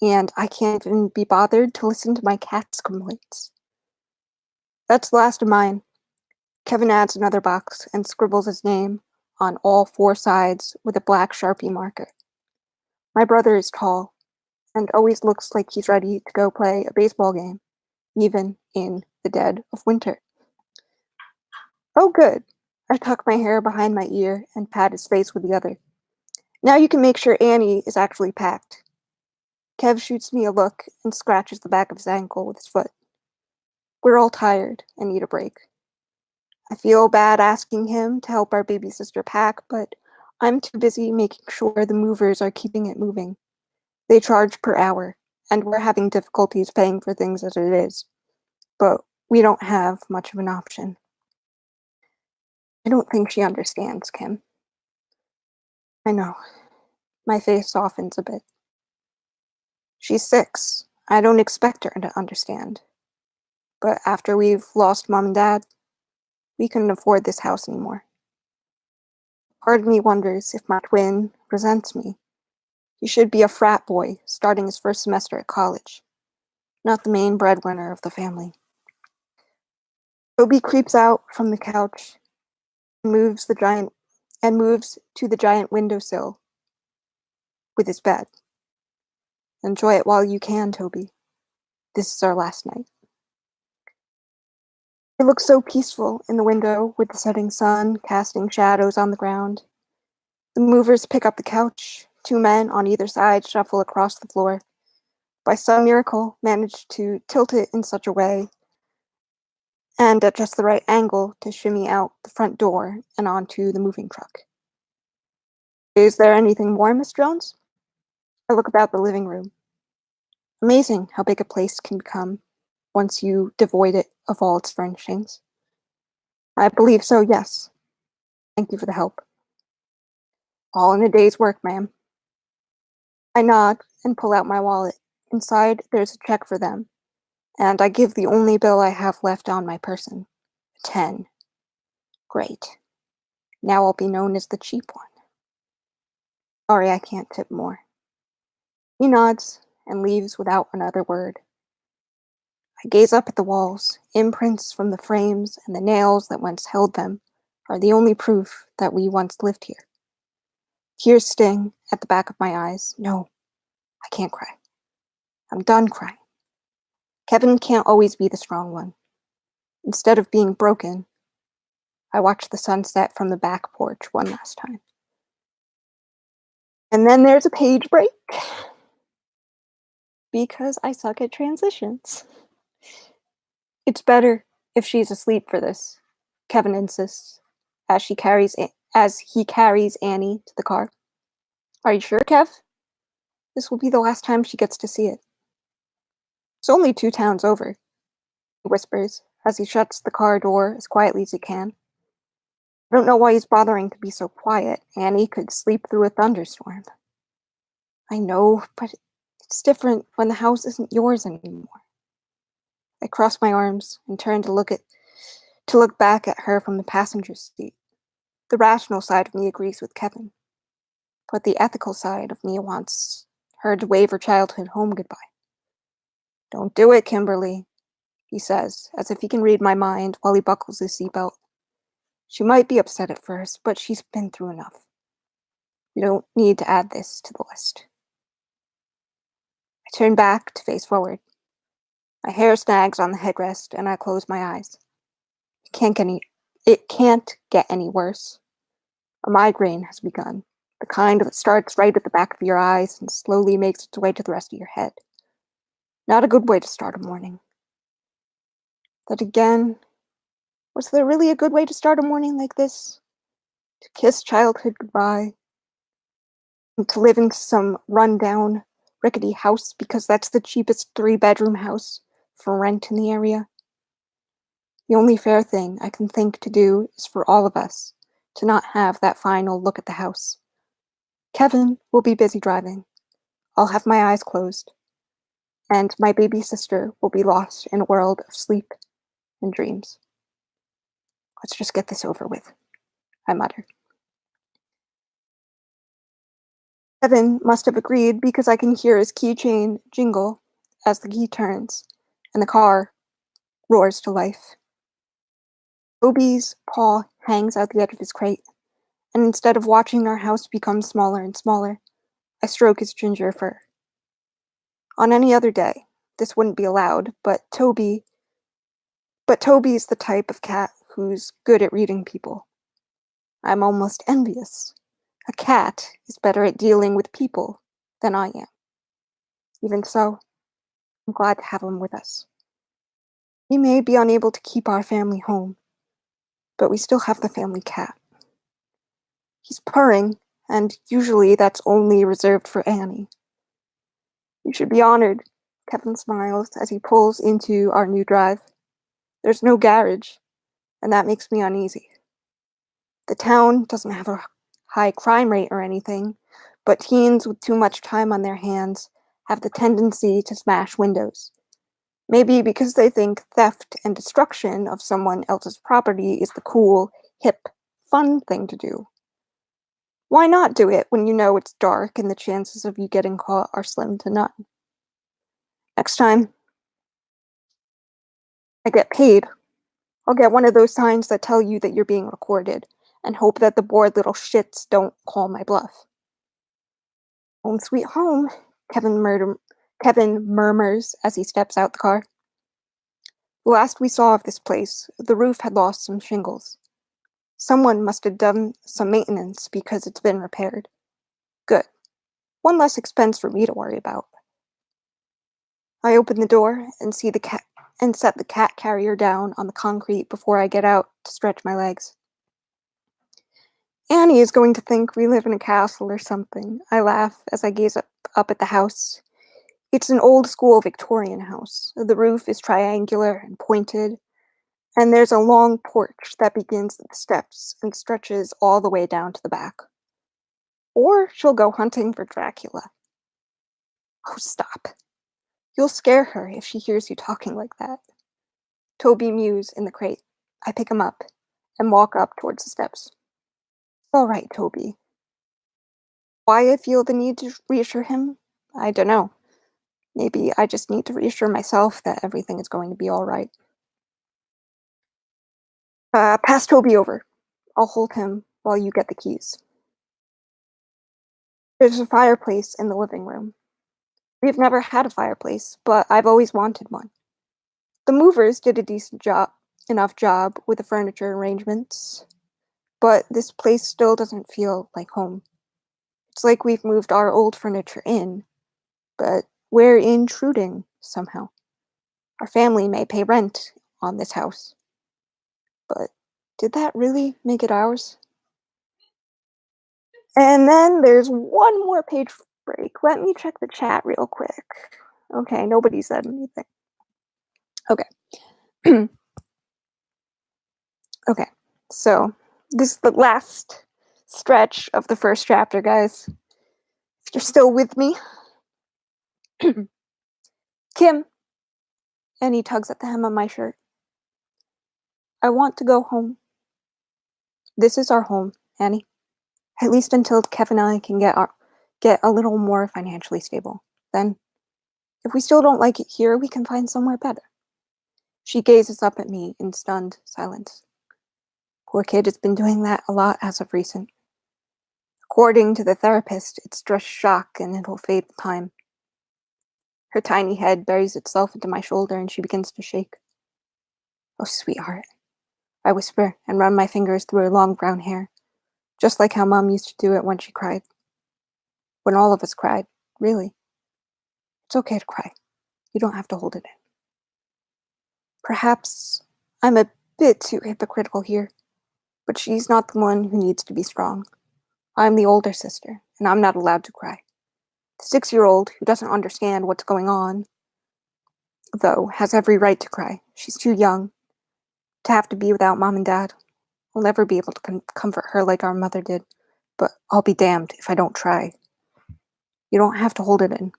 and I can't even be bothered to listen to my cat's complaints. That's the last of mine. Kevin adds another box and scribbles his name on all 4 sides with a black Sharpie marker. My brother is tall and always looks like he's ready to go play a baseball game, even in the dead of winter. Oh, good. I tuck my hair behind my ear and pat his face with the other. Now you can make sure Annie is actually packed. Kev shoots me a look and scratches the back of his ankle with his foot. We're all tired and need a break. I feel bad asking him to help our baby sister pack, but I'm too busy making sure the movers are keeping it moving. They charge per hour, and we're having difficulties paying for things as it is. But we don't have much of an option. I don't think she understands, Kim. I know. My face softens a bit. She's 6. I don't expect her to understand. But after we've lost Mom and Dad, we couldn't afford this house anymore. Part of me wonders if my twin resents me. He should be a frat boy starting his first semester at college, not the main breadwinner of the family. Toby creeps out from the couch and moves to the giant windowsill with his bed. Enjoy it while you can, Toby. This is our last night. It looks so peaceful in the window with the setting sun casting shadows on the ground. The movers pick up the couch. 2 men on either side shuffle across the floor. By some miracle, manage to tilt it in such a way and at just the right angle to shimmy out the front door and onto the moving truck. Is there anything more, Miss Jones? I look about the living room. Amazing how big a place can become once you devoid it of all its furnishings. I believe so, yes. Thank you for the help. All in a day's work, ma'am. I nod and pull out my wallet. Inside, there's a check for them, and I give the only bill I have left on my person. 10. Great. Now I'll be known as the cheap one. Sorry, I can't tip more. He nods and leaves without another word. I gaze up at the walls. Imprints from the frames and the nails that once held them are the only proof that we once lived here. Tears sting at the back of my eyes. No, I can't cry. I'm done crying. Kevin can't always be the strong one. Instead of being broken, I watch the sunset from the back porch one last time. And then there's a page break because I suck at transitions. It's better if she's asleep for this, Kevin insists, as he carries Annie to the car. Are you sure, Kev? This will be the last time she gets to see it. It's only 2 towns over, he whispers as he shuts the car door as quietly as he can. I don't know why he's bothering to be so quiet. Annie could sleep through a thunderstorm. I know, but it's different when the house isn't yours anymore. I cross my arms and turn to look back at her from the passenger seat. The rational side of me agrees with Kevin, but the ethical side of me wants her to wave her childhood home goodbye. Don't do it, Kimberly, he says, as if he can read my mind while he buckles his seatbelt. She might be upset at first, but she's been through enough. We don't need to add this to the list. I turn back to face forward. My hair snags on the headrest, and I close my eyes. It can't get any worse. A migraine has begun, the kind that starts right at the back of your eyes and slowly makes its way to the rest of your head. Not a good way to start a morning. But again, was there really a good way to start a morning like this? To kiss childhood goodbye? And to live in some run-down, rickety house because that's the cheapest 3-bedroom house for rent in the area? The only fair thing I can think to do is for all of us to not have that final look at the house. Kevin will be busy driving. I'll have my eyes closed. And my baby sister will be lost in a world of sleep and dreams. Let's just get this over with, I mutter. Kevin must have agreed because I can hear his keychain jingle as the key turns, and the car roars to life. Toby's paw hangs out the edge of his crate, and instead of watching our house become smaller and smaller, I stroke his ginger fur. On any other day, this wouldn't be allowed, but Toby's the type of cat who's good at reading people. I'm almost envious. A cat is better at dealing with people than I am. Even so, I'm glad to have him with us. We may be unable to keep our family home, but we still have the family cat. He's purring, and usually that's only reserved for Annie. You should be honored, Kevin smiles as he pulls into our new drive. There's no garage, and that makes me uneasy. The town doesn't have a high crime rate or anything, but teens with too much time on their hands have the tendency to smash windows. Maybe because they think theft and destruction of someone else's property is the cool, hip, fun thing to do. Why not do it when you know it's dark and the chances of you getting caught are slim to none? Next time I get paid, I'll get one of those signs that tell you that you're being recorded and hope that the bored little shits don't call my bluff. Home sweet home, Kevin murmurs as he steps out the car. The last we saw of this place, the roof had lost some shingles. Someone must have done some maintenance because it's been repaired. Good. One less expense for me to worry about. I open the door and see the cat and set the cat carrier down on the concrete before I get out to stretch my legs. Annie is going to think we live in a castle or something. I laugh as I gaze up at the house. It's an old school Victorian house. The roof is triangular and pointed, and there's a long porch that begins at the steps and stretches all the way down to the back. Or she'll go hunting for Dracula. Oh, stop. You'll scare her if she hears you talking like that. Toby mews in the crate. I pick him up and walk up towards the steps. All right, Toby. Why I feel the need to reassure him? I don't know. Maybe I just need to reassure myself that everything is going to be all right. Pass Toby over. I'll hold him while you get the keys. There's a fireplace in the living room. We've never had a fireplace, but I've always wanted one. The movers did a enough job with the furniture arrangements, but this place still doesn't feel like home. It's like we've moved our old furniture in, but we're intruding somehow. Our family may pay rent on this house, but did that really make it ours? And then there's one more page break. Let me check the chat real quick. Okay, nobody said anything. Okay. Okay, so this is the last stretch of the first chapter, guys. If you're still with me. Kim. And he tugs at the hem of my shirt. I want to go home. This is our home, Annie. At least until Kevin and I can get a little more financially stable. Then, if we still don't like it here, we can find somewhere better. She gazes up at me in stunned silence. Poor kid has been doing that a lot as of recent. According to the therapist, it's just shock and it'll fade with time. Her tiny head buries itself into my shoulder and she begins to shake. Oh, sweetheart, I whisper and run my fingers through her long brown hair, just like how Mom used to do it when she cried. When all of us cried, really. It's okay to cry. You don't have to hold it in. Perhaps I'm a bit too hypocritical here, but she's not the one who needs to be strong. I'm the older sister, and I'm not allowed to cry. The 6-year-old, who doesn't understand what's going on, though, has every right to cry. She's too young to have to be without Mom and Dad. I'll never be able to comfort her like our mother did, but I'll be damned if I don't try. You don't have to hold it in.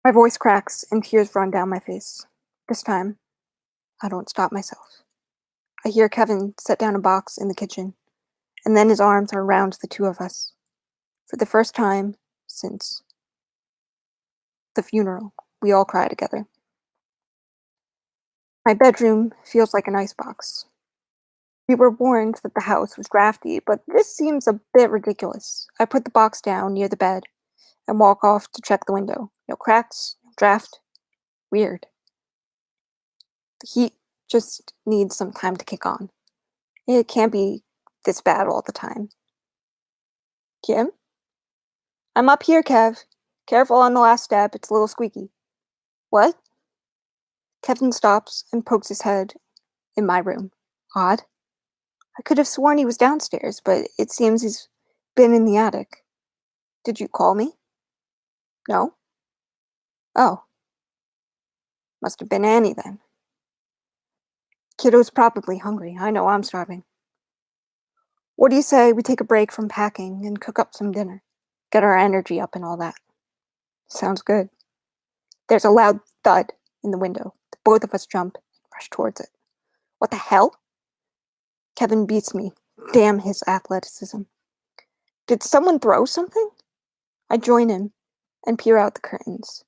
My voice cracks and tears run down my face. This time, I don't stop myself. I hear Kevin set down a box in the kitchen, and then his arms are around the two of us. For the first time since the funeral, we all cry together. My bedroom feels like an icebox. We were warned that the house was drafty, but this seems a bit ridiculous. I put the box down near the bed and walk off to check the window. No cracks, no draft. Weird. The heat just needs some time to kick on. It can't be this bad all the time. Kim? I'm up here, Kev. Careful on the last step, it's a little squeaky. What? Kevin stops and pokes his head in my room. Odd. I could have sworn he was downstairs, but it seems he's been in the attic. Did you call me? No? Oh, must have been Annie then. Kiddo's probably hungry. I know I'm starving. What do you say we take a break from packing and cook up some dinner? Get our energy up and all that. Sounds good. There's a loud thud in the window. Both of us jump and rush towards it. What the hell? Kevin beats me. Damn his athleticism. Did someone throw something? I join him and peer out the curtains.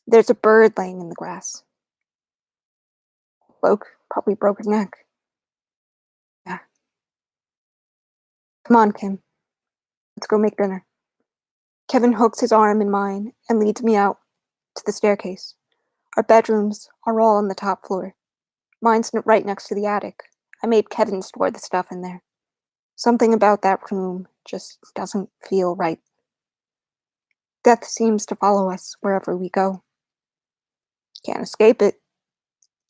There's a bird laying in the grass. Probably broke her neck. Yeah. Come on, Kim. Let's go make dinner. Kevin hooks his arm in mine and leads me out to the staircase. Our bedrooms are all on the top floor. Mine's right next to the attic. I made Kevin store the stuff in there. Something about that room just doesn't feel right. Death seems to follow us wherever we go. Can't escape it.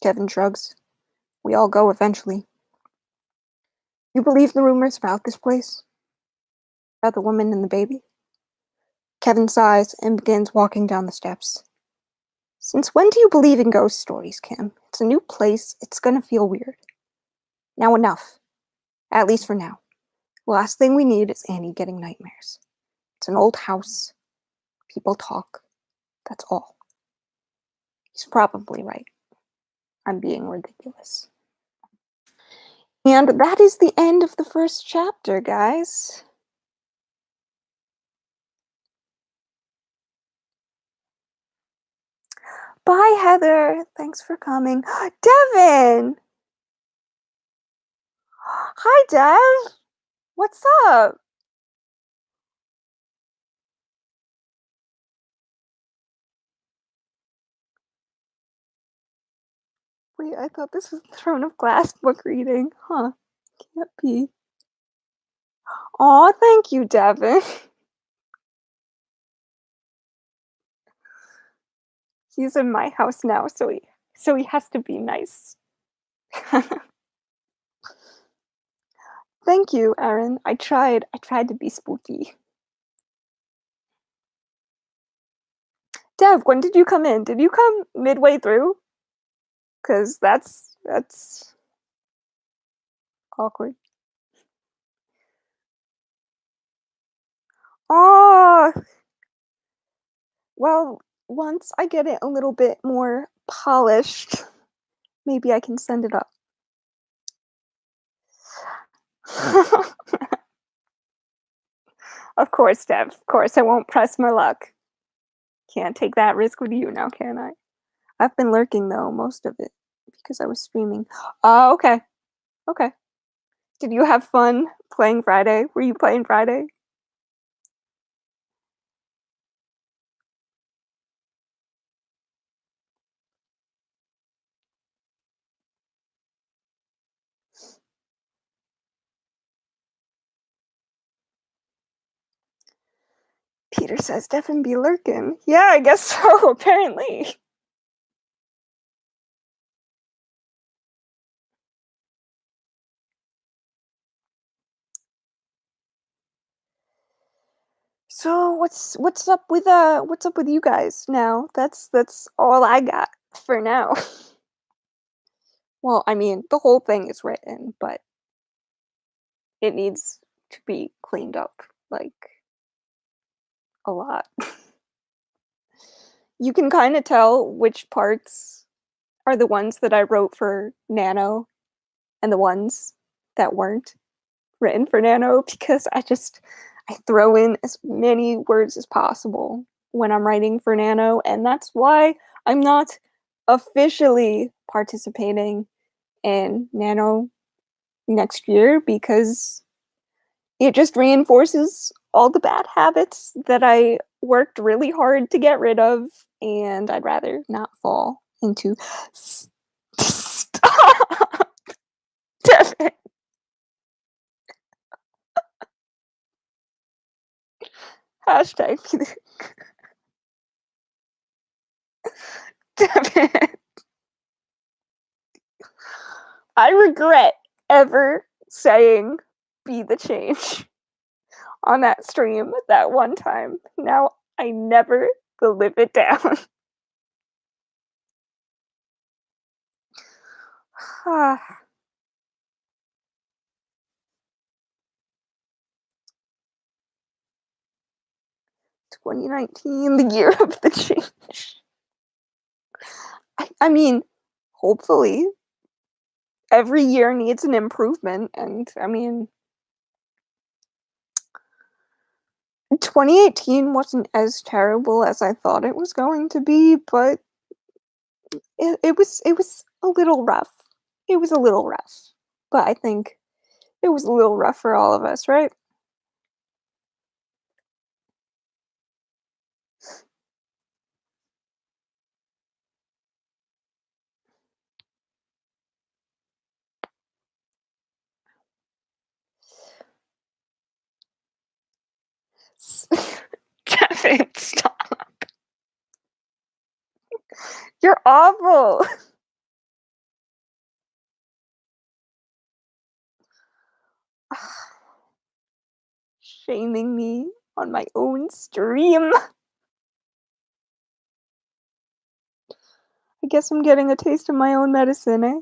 Kevin shrugs. We all go eventually. You believe the rumors about this place? About the woman and the baby? Kevin sighs and begins walking down the steps. Since when do you believe in ghost stories, Kim? It's a new place. It's gonna feel weird. Now enough. At least for now. The last thing we need is Annie getting nightmares. It's an old house. People talk. That's all. He's probably right. I'm being ridiculous. And that is the end of the first chapter, guys. Bye, Heather. Thanks for coming. Devin! Hi, Dev. What's up? Wait, I thought this was the Throne of Glass book reading. Huh. Can't be. Aw, thank you, Devin. He's in my house now, so he has to be nice. Thank you, Aaron. I tried to be spooky. Dev, when did you come in? Did you come midway through? Cause that's awkward. Oh, well, once I get it a little bit more polished, maybe I can send it up. Of course, Dev. Of course, I won't press my luck. Can't take that risk with you now, can I? I've been lurking, though, most of it, because I was streaming. Oh, okay. Okay. Did you have fun playing Friday? Were you playing Friday? Peter says Devin be lurking. Yeah, I guess so, apparently. So what's up with you guys now? That's all I got for now. Well, I mean, the whole thing is written, but it needs to be cleaned up like a lot. You can kind of tell which parts are the ones that I wrote for Nano and the ones that weren't written for Nano because I throw in as many words as possible when I'm writing for Nano, and that's why I'm not officially participating in Nano next year because it just reinforces all the bad habits that I worked really hard to get rid of, and I'd rather not fall into. Stop! Devin. Hashtag Devin. I regret ever saying "be the change" on that stream that one time. Now I never will live it down. 2019, the year of the change. I mean, hopefully, every year needs an improvement, and I mean, 2018 wasn't as terrible as I thought it was going to be, but it was a little rough. It was a little rough, but I think it was a little rough for all of us, right? Devin, stop. You're awful. Shaming me on my own stream. I guess I'm getting a taste of my own medicine, eh?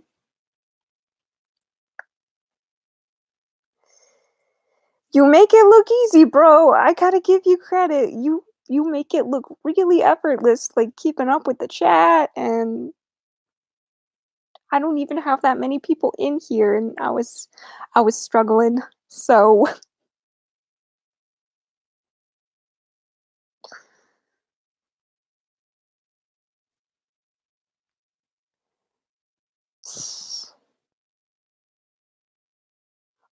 You make it look easy, bro. I gotta give you credit. You make it look really effortless, like keeping up with the chat, and I don't even have that many people in here, and I was struggling. So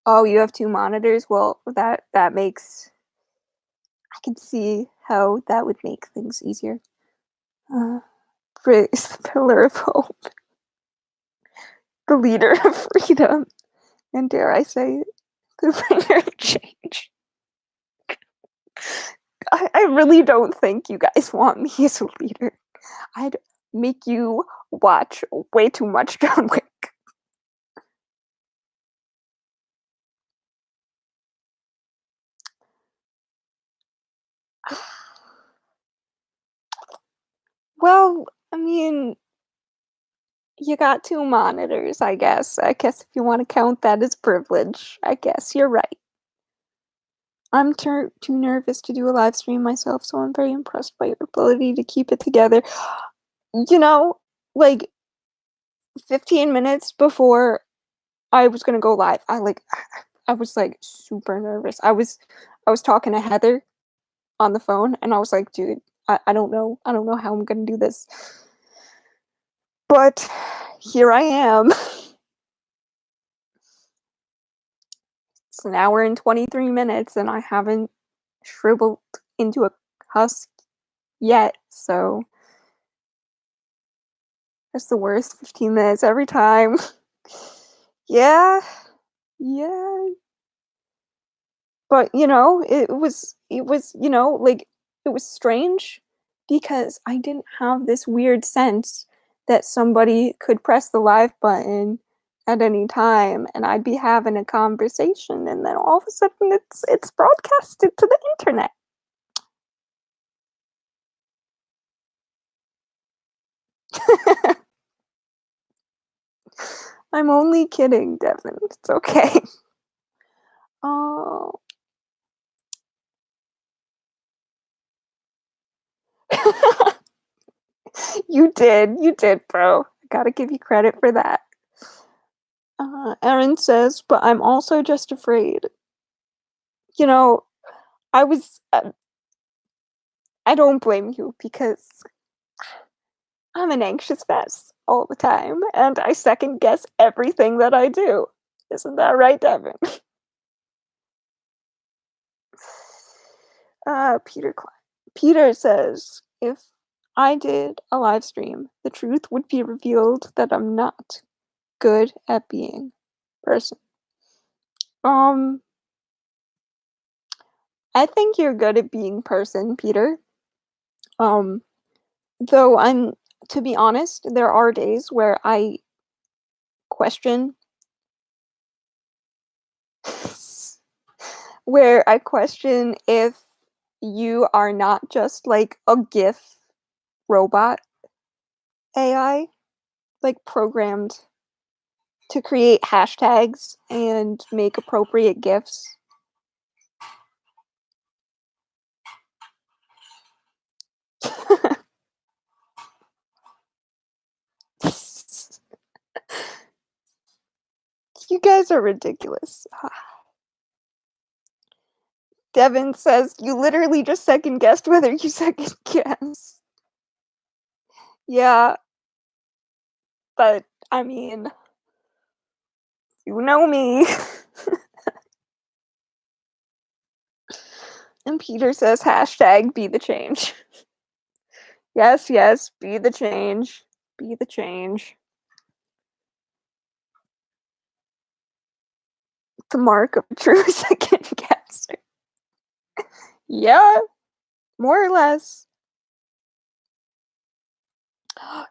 oh, you have two monitors? Well, that makes I can see how that would make things easier. Uh, Britt is the pillar of hope, the leader of freedom, and dare I say, the bringer of change. I really don't think you guys want me as a leader. I'd make you watch way too much John Wick. Well, I mean, you got two monitors, I guess. I guess if you want to count that as privilege, I guess you're right. I'm too nervous to do a live stream myself, so I'm very impressed by your ability to keep it together. You know, like 15 minutes before I was gonna go live, I was like super nervous. I was talking to Heather on the phone, and I was like, dude, I don't know. I don't know how I'm gonna do this. But here I am. It's an hour and 23 minutes, and I haven't shriveled into a husk yet, so that's the worst 15 minutes every time. Yeah, yeah. But, it was strange because I didn't have this weird sense that somebody could press the live button at any time and I'd be having a conversation and then all of a sudden it's broadcasted to the internet. I'm only kidding, Devin. It's okay. Oh. You did, bro. I gotta give you credit for that. Erin says, but I'm also just afraid. You know, I was. I don't blame you because I'm an anxious mess all the time, and I second guess everything that I do. Isn't that right, Devin? Peter Peter says, if I did a live stream, the truth would be revealed that I'm not good at being person. I think you're good at being person, Peter. Um, though to be honest, there are days where I question where I question if you are not just like a GIF robot AI, like programmed to create hashtags and make appropriate GIFs. You guys are ridiculous. Devin says you literally just second guessed whether you second guess. Yeah, but I mean, you know me. And Peter says hashtag be the change. Yes, yes, be the change. Be the change. The mark of a true second guesser. Yeah, more or less.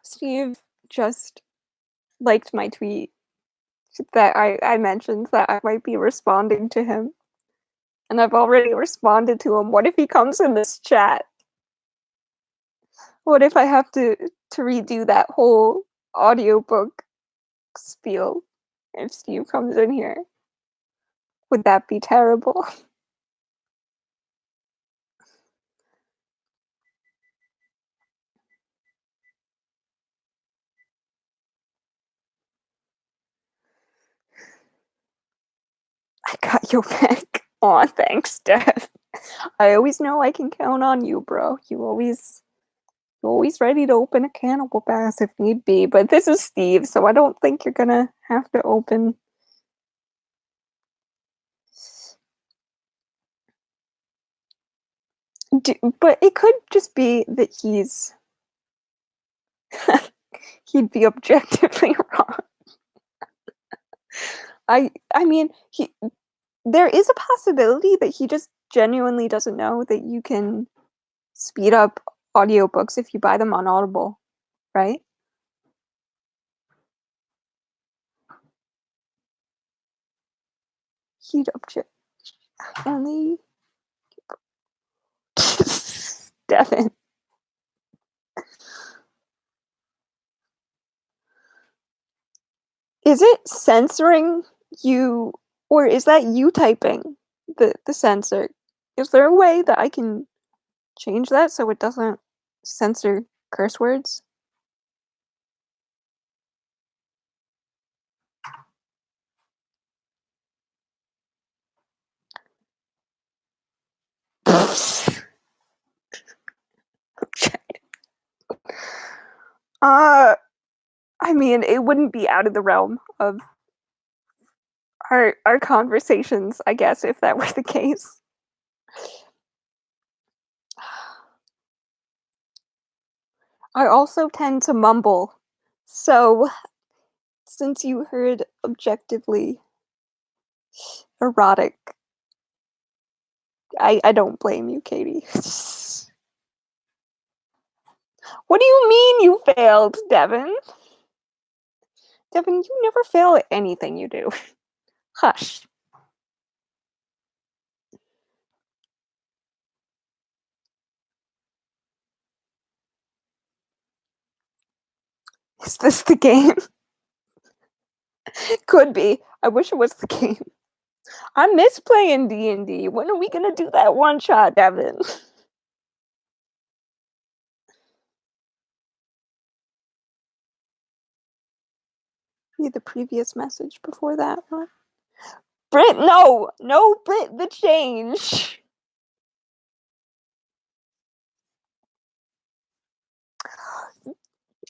Steve just liked my tweet that I mentioned that I might be responding to him. And I've already responded to him. What if he comes in this chat? What if I have to redo that whole audiobook spiel if Steve comes in here? Would that be terrible? I got your back. Aw, thanks, Dev. I always know I can count on you, bro. You always ready to open a can of whoop ass if need be. But this is Steve, so I don't think you're gonna have to open. But it could just be that he'd be objectively wrong. I mean, there is a possibility that he just genuinely doesn't know that you can speed up audiobooks if you buy them on Audible, right? He'd object only. Devin. Is it censoring you, or is that you typing the censor? Is there a way that I can change that so it doesn't censor curse words? I mean, it wouldn't be out of the realm of our conversations, I guess, if that were the case. I also tend to mumble, so since you heard objectively erotic, I don't blame you, Katie. What do you mean you failed, Devin? Devin, you never fail at anything you do. Hush. Is this the game? Could be. I wish it was the game. I miss playing D&D. When are we gonna do that one shot, Devin? Read the previous message before that one. Britt, no! No, Britt, the change!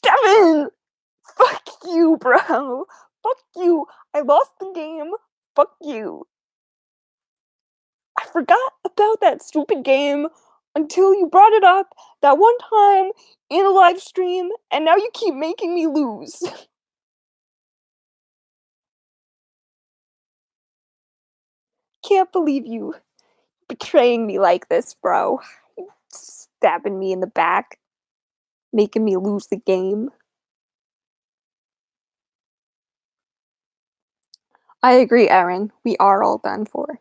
Devin! Fuck you, bro! Fuck you! I lost the game. Fuck you. I forgot about that stupid game until you brought it up that one time in a live stream, and now you keep making me lose. Can't believe you betraying me like this, bro. Stabbing me in the back, making me lose the game. I agree, Erin. We are all done for.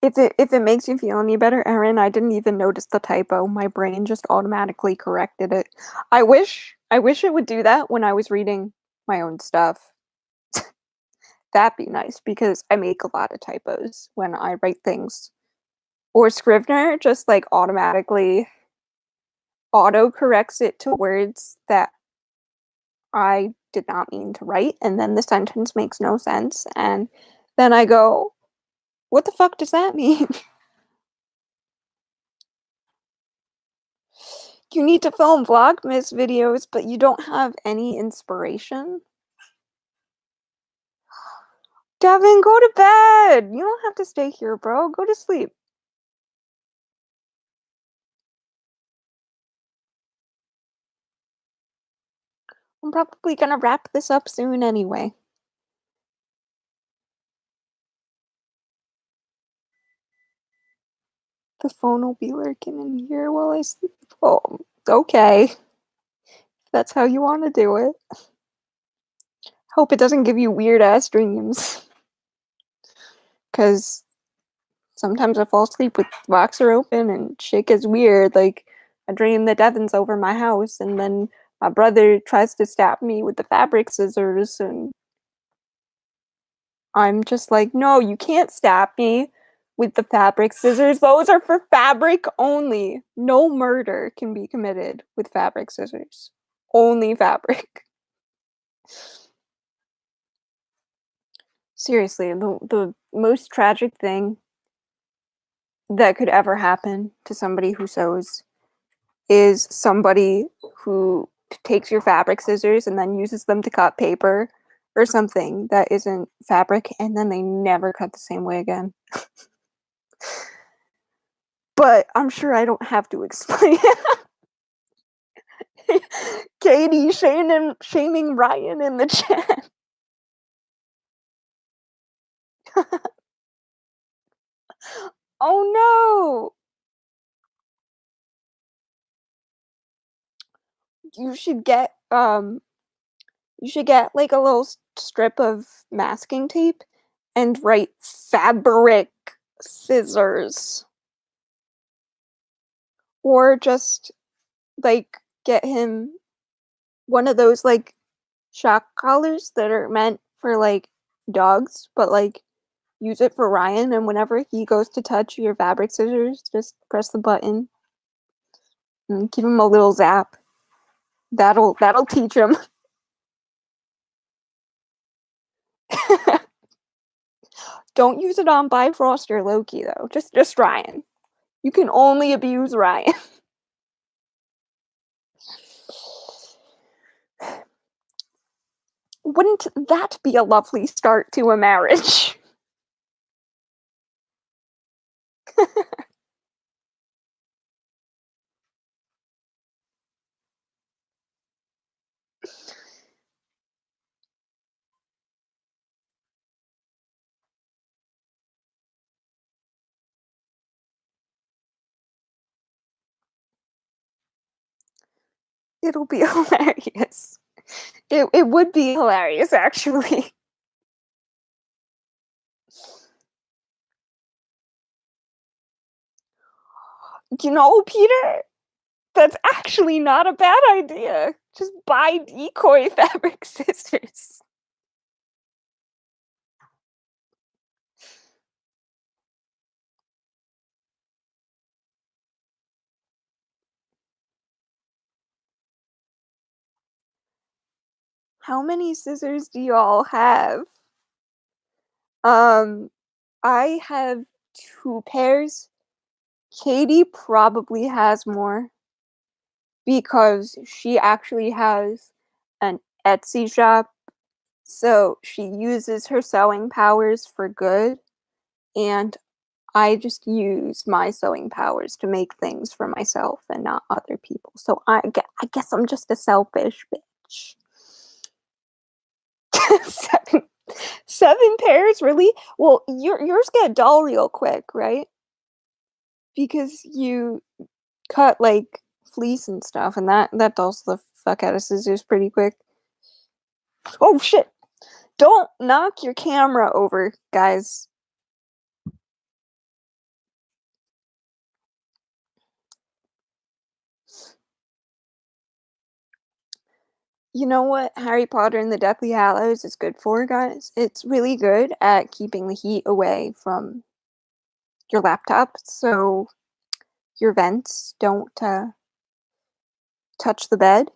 If it makes you feel any better, Erin, I didn't even notice the typo. My brain just automatically corrected it. I wish it would do that when I was reading my own stuff. That'd be nice because I make a lot of typos when I write things. Or Scrivener just like automatically auto corrects it to words that I did not mean to write, and then the sentence makes no sense, and then I go, what the fuck does that mean? You need to film Vlogmas videos, but you don't have any inspiration? Devin, go to bed! You don't have to stay here, bro. Go to sleep. I'm probably gonna wrap this up soon anyway. The phone will be lurking in here while I sleep. Oh, okay. If that's how you want to do it. Hope it doesn't give you weird ass dreams. Because sometimes I fall asleep with the boxer open and shit gets weird. Like, I dream that Devin's over my house, and then my brother tries to stab me with the fabric scissors, and I'm just like, no, you can't stab me with the fabric scissors. Those are for fabric only. No murder can be committed with fabric scissors. Only fabric. Seriously, the most tragic thing that could ever happen to somebody who sews is somebody who takes your fabric scissors and then uses them to cut paper or something that isn't fabric, and then they never cut the same way again. But I'm sure I don't have to explain. Katie shaming Ryan in the chat. Oh no! You should get like a little strip of masking tape and write fabric scissors. Or just like get him one of those like shock collars that are meant for like dogs, but like use it for Ryan, and whenever he goes to touch your fabric scissors, just press the button and give him a little zap. That'll teach him. Don't use it on Bifrost or Loki though. Just Ryan. You can only abuse Ryan. Wouldn't that be a lovely start to a marriage? It'll be hilarious. It would be hilarious, actually. You know, Peter, that's actually not a bad idea. Just buy decoy fabric scissors. How many scissors do y'all have? I have 2 pairs. Katie probably has more because she actually has an Etsy shop. So she uses her sewing powers for good, and I just use my sewing powers to make things for myself and not other people. So I guess I'm just a selfish bitch. 7, 7 pairs, really? Well, yours get dull real quick, right? Because cut like fleece and stuff, and that dulls the fuck out of scissors pretty quick. Oh shit! Don't knock your camera over, guys. You know what Harry Potter and the Deathly Hallows is good for, guys? It's really good at keeping the heat away from your laptop, so your vents don't touch the bed,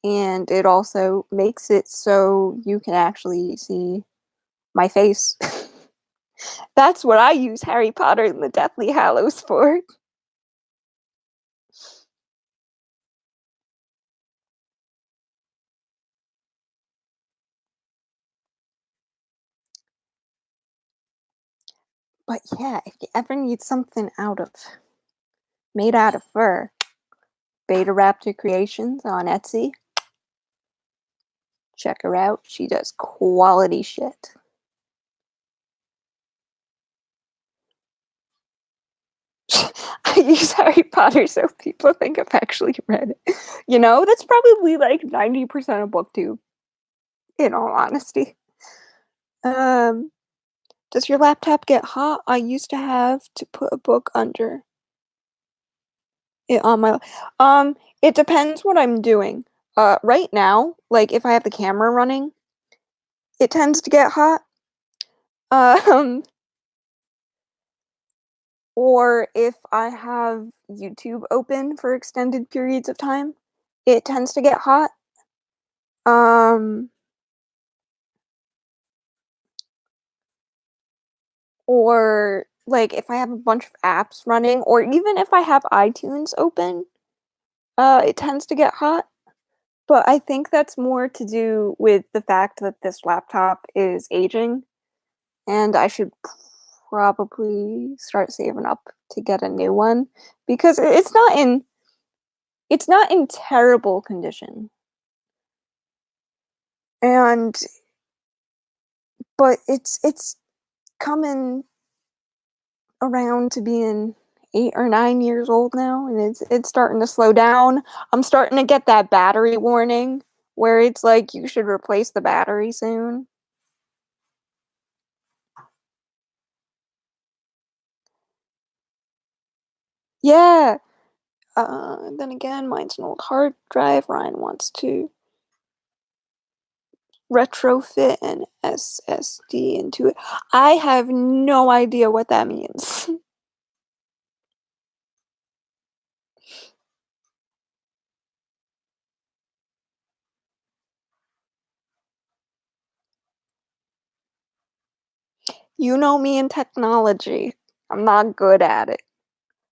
and it also makes it so you can actually see my face. That's what I use Harry Potter and the Deathly Hallows for. But yeah, if you ever need something made out of fur, Beta Raptor Creations on Etsy. Check her out. She does quality shit. I use Harry Potter so people think I've actually read it. You know, that's probably like 90% of BookTube, in all honesty. Does your laptop get hot? I used to have to put a book under it on my it depends what I'm doing. Right now, like if I have the camera running, it tends to get hot. Um or if I have YouTube open for extended periods of time, it tends to get hot. Um or like if I have a bunch of apps running, or even if I have iTunes open, it tends to get hot. But I think that's more to do with the fact that this laptop is aging, and I should probably start saving up to get a new one because it's not in terrible condition. And but it's coming around to being 8 or 9 years old now, and it's starting to slow down. I'm starting to get that battery warning where it's like you should replace the battery soon. Yeah. Then again, mine's an old hard drive. Ryan wants to retrofit an SSD into it. I have no idea what that means. You know me in technology. I'm not good at it.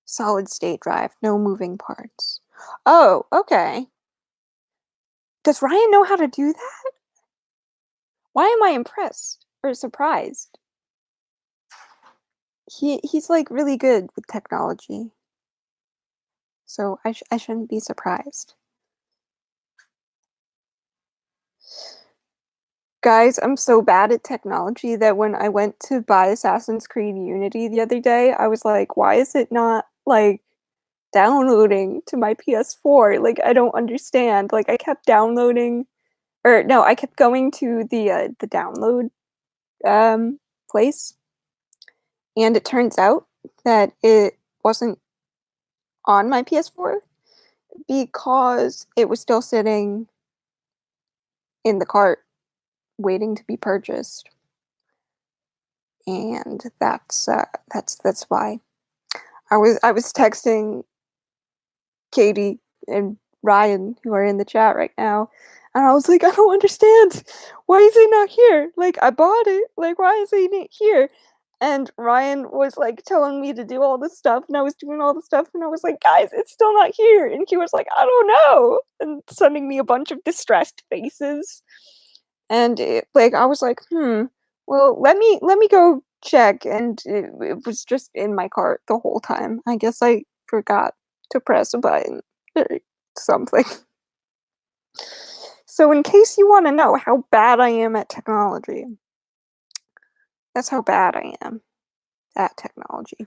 Solid state drive, no moving parts. Oh, okay. Does Ryan know how to do that? Why am I impressed or surprised? He's like really good with technology. So I shouldn't be surprised. Guys, I'm so bad at technology that when I went to buy Assassin's Creed Unity the other day, I was like, why is it not like downloading to my PS4? Like I don't understand. Like I kept downloading, or no, I kept going to the download place, and it turns out that it wasn't on my PS4 because it was still sitting in the cart waiting to be purchased. And that's why I was texting Katie and Ryan, who are in the chat right now, and I was like, I don't understand. Why is it not here? Like I bought it. Like why is it not here? And Ryan was like telling me to do all this stuff, and I was doing all the stuff, and I was like, guys, it's still not here. And he was like, I don't know, and sending me a bunch of distressed faces. And like I was like, well, let me go check, and it was just in my cart the whole time. I guess I forgot to press a button or something. So in case you want to know how bad I am at technology, that's how bad I am at technology.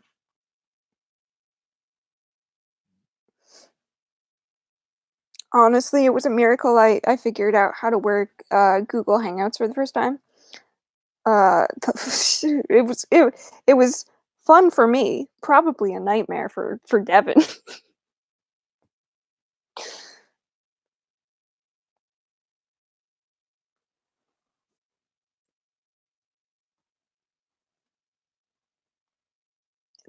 Honestly, it was a miracle I figured out how to work Google Hangouts for the first time. Uh, it was fun for me, probably a nightmare for Devin.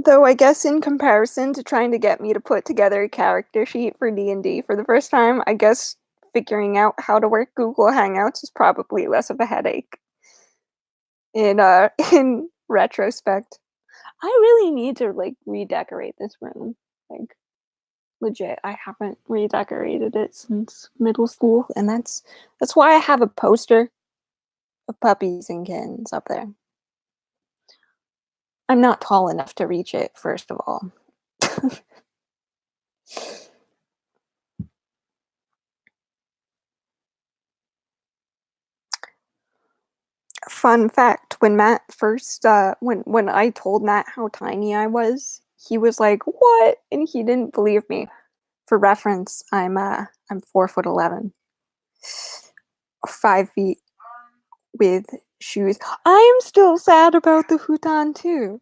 Though I guess in comparison to trying to get me to put together a character sheet for D&D for the first time, I guess figuring out how to work Google Hangouts is probably less of a headache in in retrospect. I really need to like redecorate this room. Like legit, I haven't redecorated it since middle school, and that's why I have a poster of puppies and kittens up there. I'm not tall enough to reach it, first of all. Fun fact, when Matt first when I told Matt how tiny I was, he was like, "What?" And he didn't believe me. For reference, I'm 4'11", 5 feet with shoes. I am still sad about the futon too.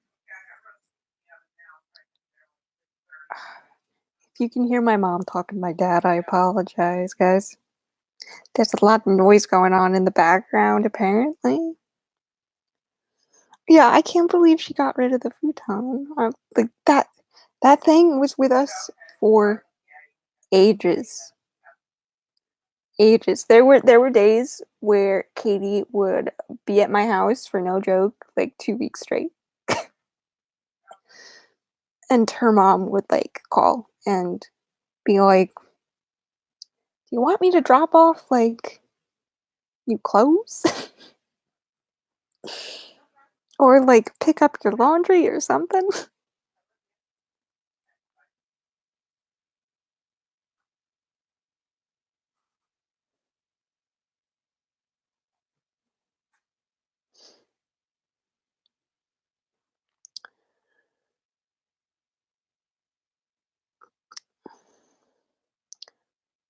If you can hear my mom talking to my dad, I apologize, guys. There's a lot of noise going on in the background, apparently. Yeah, I can't believe she got rid of the futon. Like that thing was with us for ages. Ages. There were days where Katie would be at my house for no joke, like 2 weeks straight. And her mom would like call and be like, "Do you want me to drop off like new clothes?" Or like pick up your laundry or something.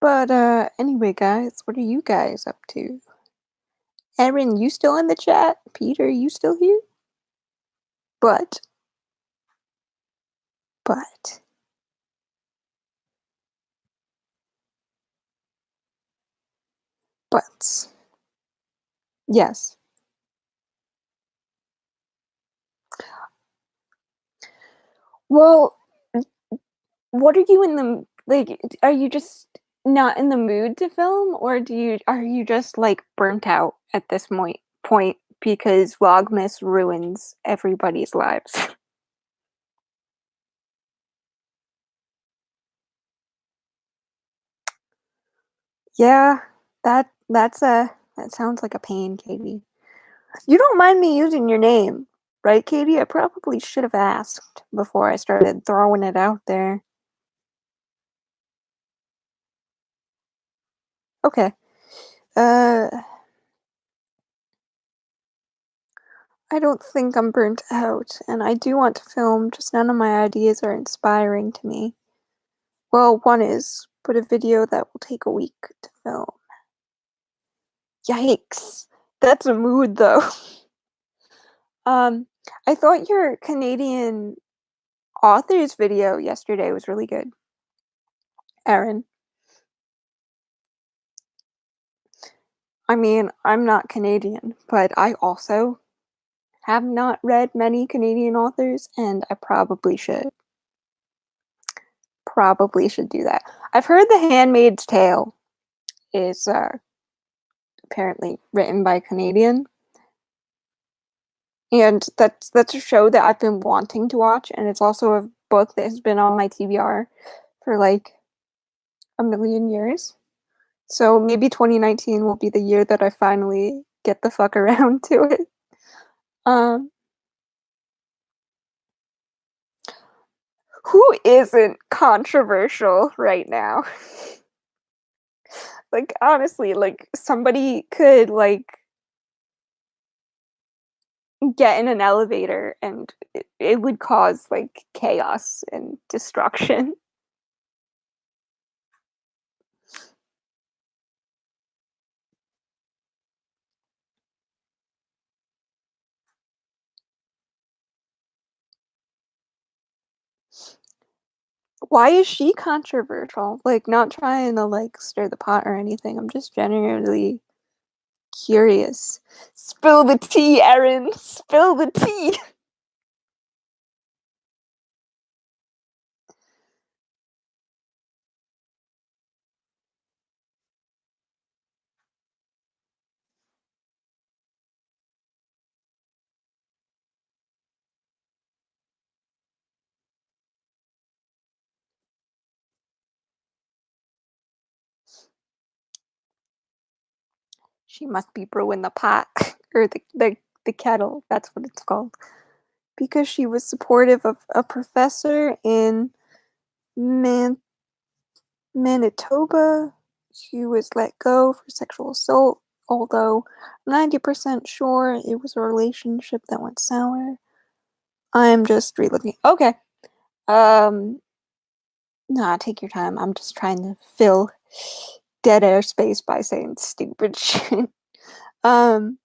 But anyway, guys, what are you guys up to? Erin, you still in the chat? Peter, you still here? But but but yes. Well, what are you in the like? Are you just not in the mood to film, or are you just like burnt out at this point because Vlogmas ruins everybody's lives? Yeah, that sounds like a pain, Katie. You don't mind me using your name, right, Katie? I probably should have asked before I started throwing it out there. Okay. Uh, I don't think I'm burnt out, and I do want to film, just none of my ideas are inspiring to me. Well, one is, but a video that will take a week to film. Yikes. That's a mood, though. Um, I thought your Canadian authors video yesterday was really good, Erin. I mean, I'm not Canadian, but I also have not read many Canadian authors, and I probably should. Probably should do that. I've heard The Handmaid's Tale is apparently written by a Canadian, and that's a show that I've been wanting to watch, and it's also a book that has been on my TBR for like a million years. So maybe 2019 will be the year that I finally get the fuck around to it. Um, who isn't controversial right now? Like honestly, like somebody could like get in an elevator and it would cause like chaos and destruction. Why is she controversial? Like, not trying to, like, stir the pot or anything. I'm just genuinely curious. Spill the tea, Erin! Spill the tea! She must be brewing the pot. Or the kettle. That's what it's called. Because she was supportive of a professor in Manitoba. She was let go for sexual assault, although I'm 90% sure it was a relationship that went sour. I'm just relooking. Okay. Nah, take your time. I'm just trying to fill dead air space by saying stupid shit. Um,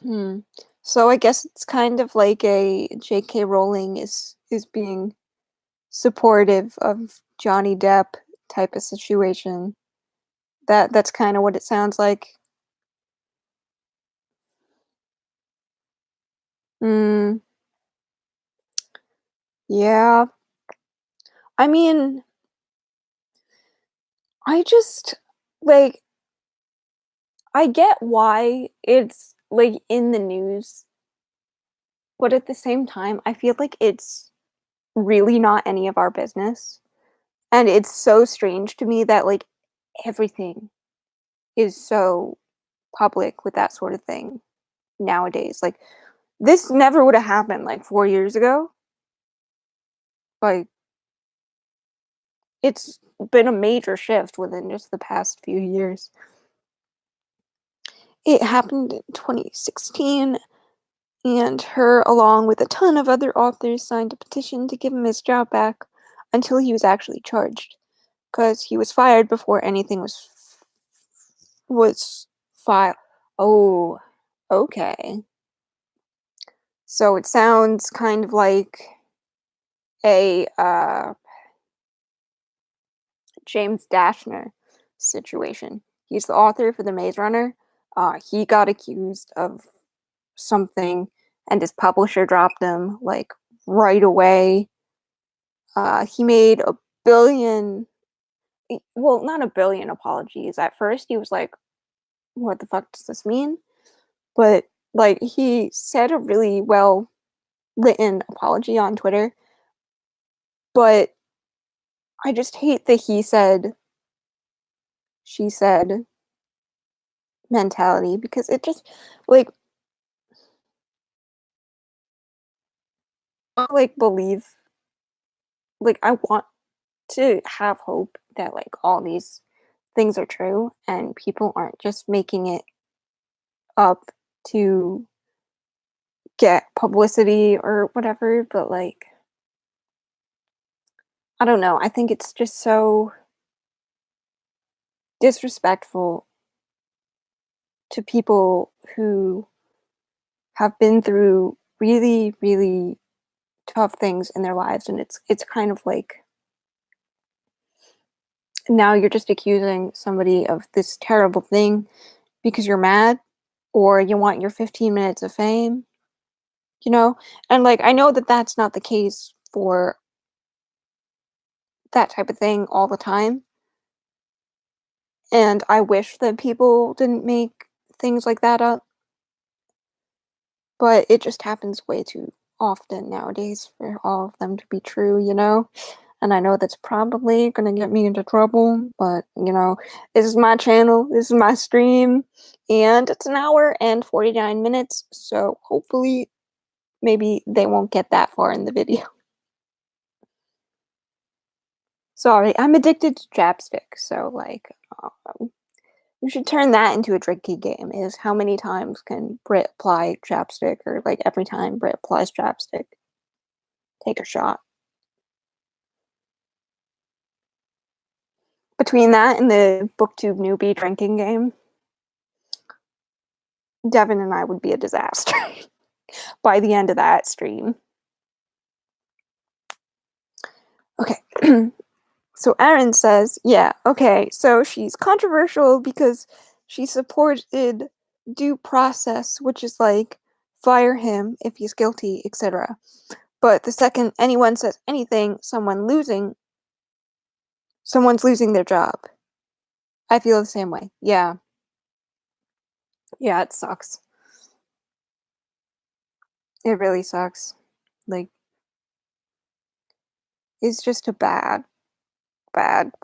hmm. So I guess it's kind of like a J.K. Rowling is being supportive of Johnny Depp type of situation. That's kind of what it sounds like. Hmm. Yeah. I mean, I just like I get why it's like in the news, but at the same time, I feel like it's really not any of our business. And it's so strange to me that like everything is so public with that sort of thing nowadays. Like this never would have happened like 4 years ago. Like it's been a major shift within just the past few years. It happened in 2016, and her, along with a ton of other authors, signed a petition to give him his job back until he was actually charged, because he was fired before anything was filed. Oh, okay. So it sounds kind of like a James Dashner situation. He's the author for The Maze Runner. He got accused of something, and his publisher dropped him like right away. He made a billion, well, not a billion apologies. At first, he was like, "What the fuck does this mean?" But like, he said a really well written apology on Twitter. But I just hate the he said, she said mentality, because it just like I like believe, like I want to have hope that like all these things are true and people aren't just making it up to get publicity or whatever. But like I don't know, I think it's just so disrespectful to people who have been through really, really tough things in their lives, and it's kind of like now you're just accusing somebody of this terrible thing because you're mad or you want your 15 minutes of fame, you know? And like I know that that's not the case for that type of thing all the time, and I wish that people didn't make things like that up, but it just happens way too often nowadays for all of them to be true, you know? And I know that's probably gonna get me into trouble, but you know, this is my channel, this is my stream, and it's an hour and 49 minutes, so hopefully maybe they won't get that far in the video. Sorry, I'm addicted to chapstick, so like, we should turn that into a drinking game, is how many times can Britt apply chapstick, or like every time Britt applies chapstick, take a shot. Between that and the booktube newbie drinking game, Devin and I would be a disaster by the end of that stream. So Aaron says, yeah, okay, so she's controversial because she supported due process, which is like fire him if he's guilty, etc. But the second anyone says anything, someone's losing their job. I feel the same way. Yeah. Yeah, it sucks. It really sucks. Like, it's just a bad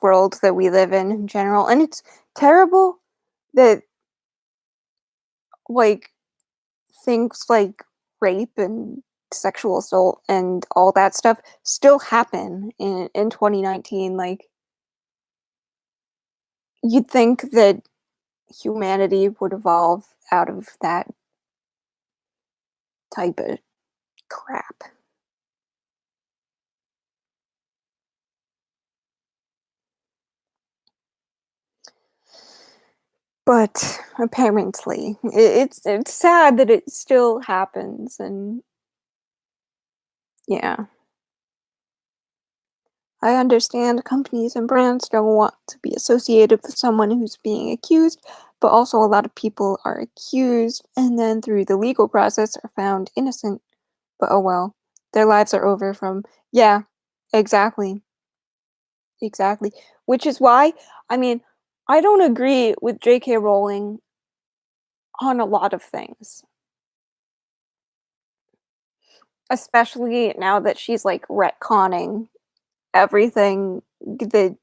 world that we live in general. And it's terrible that, like, things like rape and sexual assault and all that stuff still happen in 2019. Like, you'd think that humanity would evolve out of that type of crap. But apparently, it's sad that it still happens, and yeah. I understand companies and brands don't want to be associated with someone who's being accused, but also a lot of people are accused and then through the legal process are found innocent. But oh well, their lives are over from, yeah, exactly, exactly. Which is why, I mean, I don't agree with J.K. Rowling on a lot of things, especially now that she's like retconning everything that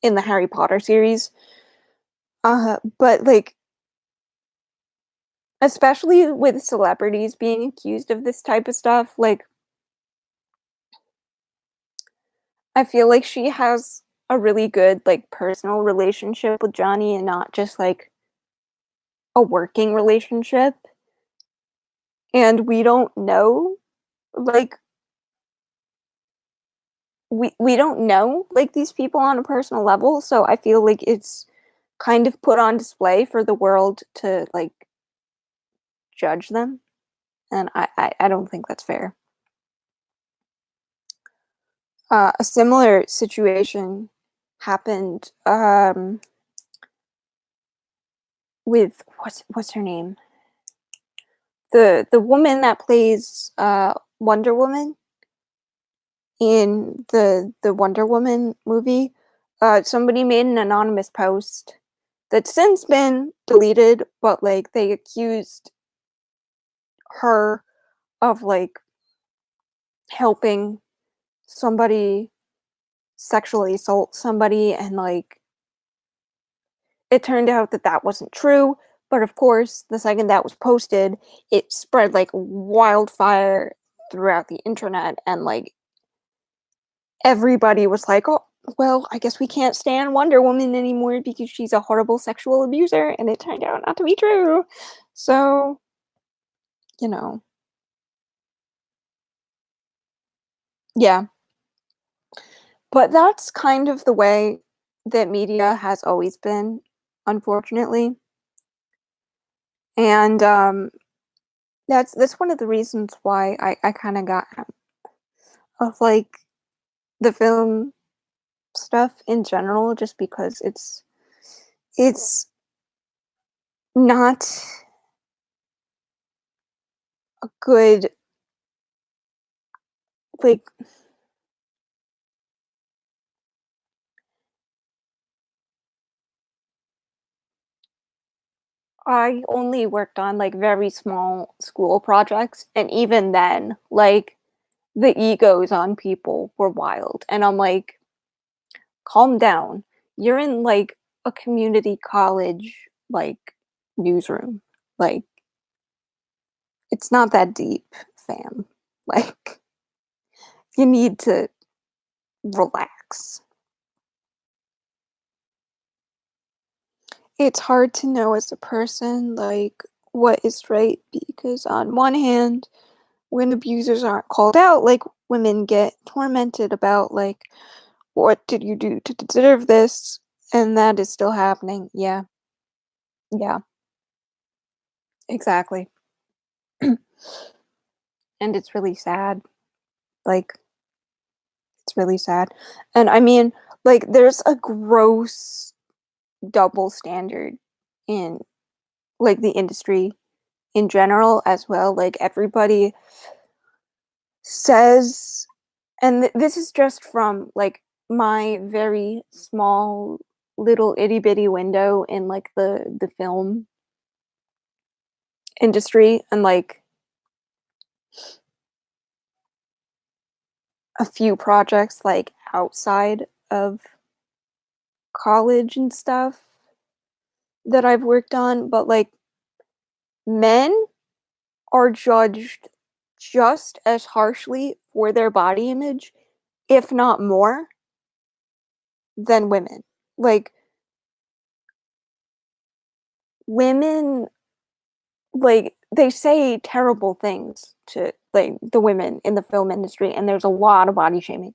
in the Harry Potter series. But like, especially with celebrities being accused of this type of stuff, like, I feel like she has a really good, like, personal relationship with Johnny and not just, like, a working relationship. And we don't know, like, we don't know, like, these people on a personal level, so I feel like it's kind of put on display for the world to, like, judge them, and I don't think that's fair. A similar situation happened, with what's her name? The woman that plays Wonder Woman in the Wonder Woman movie. Somebody made an anonymous post that's since been deleted, but like they accused her of like helping somebody sexually assault somebody, and like it turned out that that wasn't true. But of course, the second that was posted, it spread like wildfire throughout the internet, and like everybody was like, "Oh, well, I guess we can't stand Wonder Woman anymore because she's a horrible sexual abuser," and it turned out not to be true. So, you know, yeah. But that's kind of the way that media has always been, unfortunately. And that's one of the reasons why I kind of got of like the film stuff in general, just because it's not a good, like, I only worked on like very small school projects, and even then, like, the egos on people were wild. And I'm like, calm down. You're in like a community college, like, newsroom. Like, it's not that deep, fam. Like, you need to relax. It's hard to know as a person, like, what is right, because on one hand, when abusers aren't called out, like, women get tormented about, like, what did you do to deserve this? And that is still happening. Yeah. Yeah. Exactly. And it's really sad. Like, it's that's really sad. And I mean, like, there's a gross double standard in, like, the industry in general as well. Like, everybody says, and this is just from, like, my very small little itty bitty window in, like, the film industry, and, like, a few projects, like, outside of college and stuff that I've worked on, but, like, men are judged just as harshly for their body image, if not more, than women. Like, women, like, they say terrible things to, like, the women in the film industry, and there's a lot of body shaming.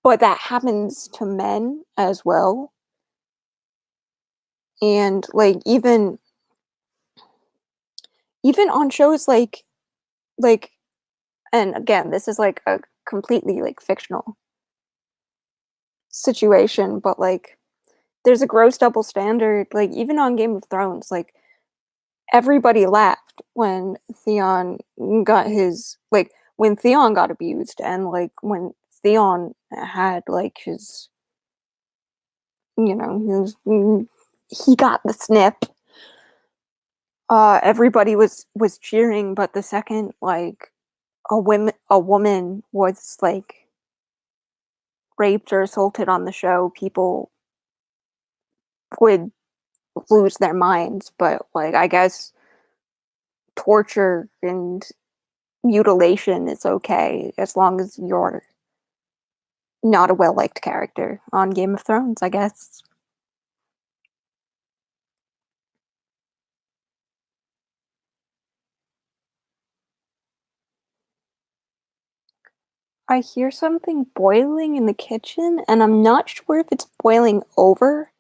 But that happens to men as well. And, like, even on shows like and again, this is, like, a completely, like, fictional situation, but, like, there's a gross double standard, like, even on Game of Thrones, like, everybody laughed when Theon got his like, when Theon got abused, and, like, when Theon had, like, his, he got the snip, everybody was cheering, but the second, like, a woman was, like, raped or assaulted on the show, people would lose their minds. But, like, I guess torture and mutilation is okay as long as you're not a well-liked character on Game of Thrones, I guess. I hear something boiling in the kitchen, and I'm not sure if it's boiling over,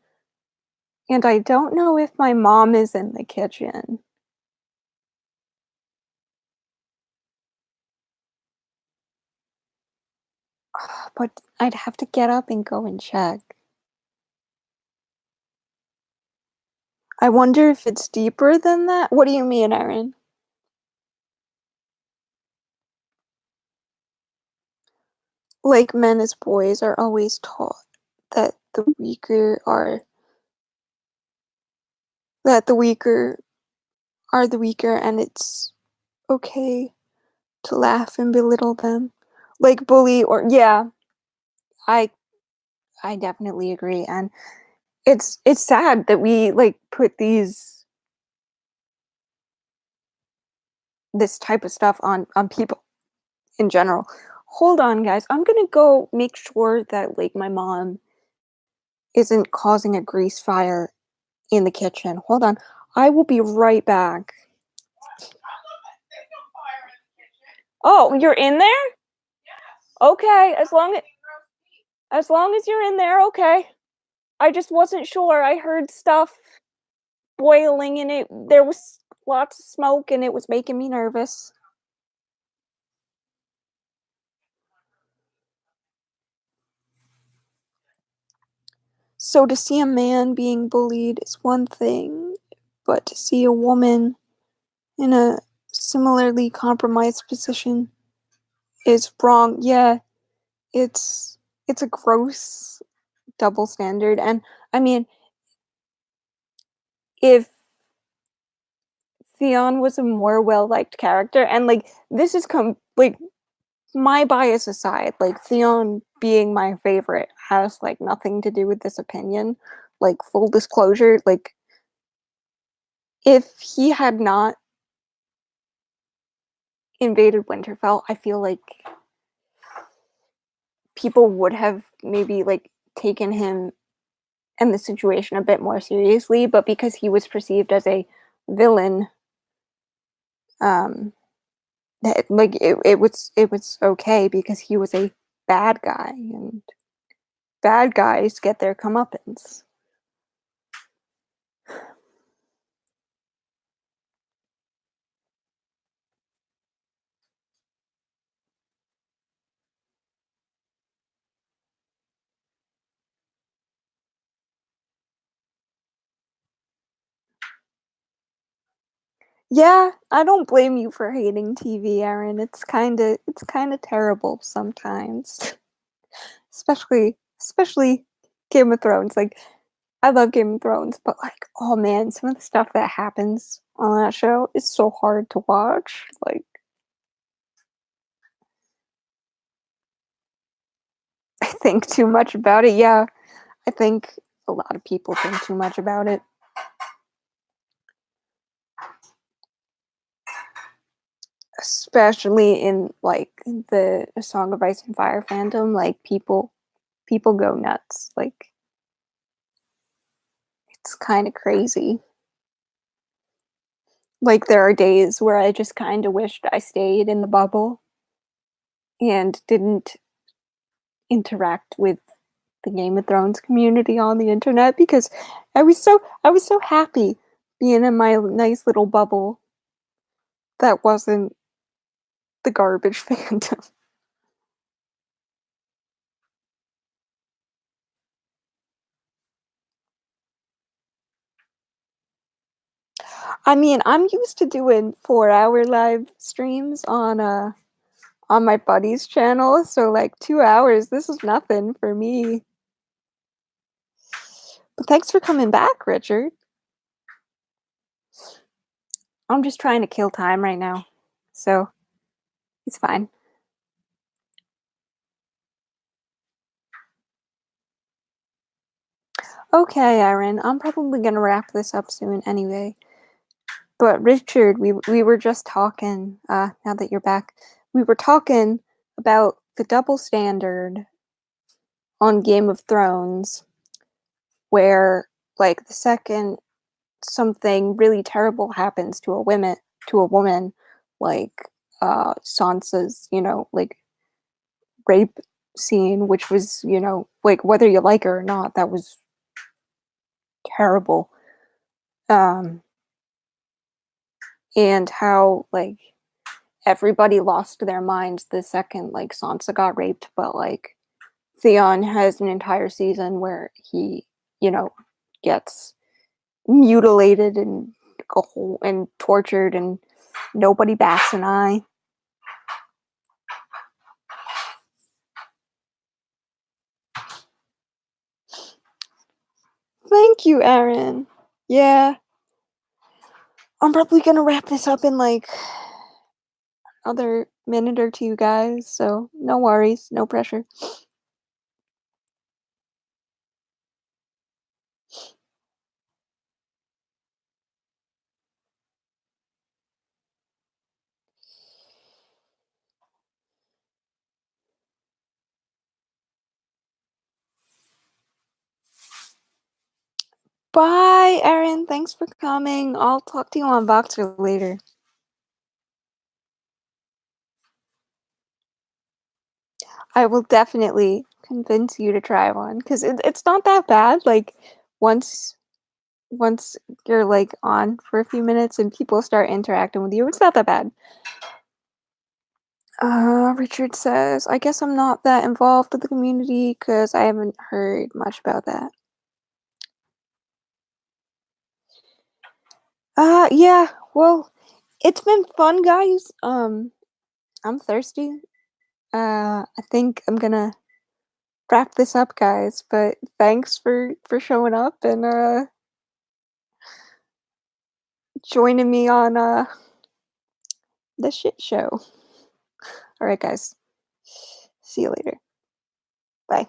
and I don't know if my mom is in the kitchen. But I'd have to get up and go and check. I wonder if it's deeper than that? What do you mean, Erin? Like, men as boys are always taught that the weaker are the weaker, and it's okay to laugh and belittle them. Like, bully, or yeah, I I definitely agree. And it's sad that we, like, put this type of stuff on people in general. Hold on, guys. I'm gonna go make sure that, like, my mom isn't causing a grease fire in the kitchen. Hold on. I will be right back. Oh, you're in there? Okay, as long as you're in there, okay. I just wasn't sure. I heard stuff boiling and there was lots of smoke and it was making me nervous. So to see a man being bullied is one thing, but to see a woman in a similarly compromised position is wrong. Yeah, it's a gross double standard. And I mean, if Theon was a more well-liked character, and, like, this is like, my bias aside, like, Theon being my favorite has, like, nothing to do with this opinion. Like, full disclosure, like, if he had not invaded Winterfell, I feel like people would have maybe, like, taken him and the situation a bit more seriously, but because he was perceived as a villain, um, that, like, it was okay because he was a bad guy, and bad guys get their comeuppance. Yeah, I don't blame you for hating TV, Erin. It's kinda terrible sometimes. Especially Game of Thrones. Like, I love Game of Thrones, but like, oh man, some of the stuff that happens on that show is so hard to watch. Like, I think too much about it. Yeah, I think a lot of people think too much about it. Especially in like the A Song of Ice and Fire fandom, like people go nuts. Like, it's kind of crazy. Like, there are days where I just kind of wished I stayed in the bubble and didn't interact with the Game of Thrones community on the internet because I was so happy being in my nice little bubble that wasn't the garbage fandom. I mean, I'm used to doing 4-hour live streams on my buddy's channel, so like 2 hours, this is nothing for me. But thanks for coming back, Richard. I'm just trying to kill time right now, so it's fine. Okay, Erin, I'm probably gonna wrap this up soon anyway. But Richard, we were just talking, now that you're back, we were talking about the double standard on Game of Thrones, where like the second something really terrible happens to a woman, like Sansa's, like rape scene, which was, like whether you like her or not, that was terrible. Um, and how like everybody lost their minds the second like Sansa got raped, but like Theon has an entire season where he, you know, gets mutilated and and tortured, and nobody bats an eye. Thank you, Aaron. Yeah, I'm probably gonna wrap this up in like another minute or two, guys. So no worries, no pressure. Bye, Aaron. Thanks for coming. I'll talk to you on Boxer later. I will definitely convince you to try one because it's not that bad. Like, once once you're like on for a few minutes and people start interacting with you, it's not that bad. Richard says, I guess I'm not that involved with the community because I haven't heard much about that. Yeah, well, it's been fun, guys. I'm thirsty. I think I'm gonna wrap this up, guys, but thanks for showing up and joining me on the shit show. All right, guys. See you later. Bye.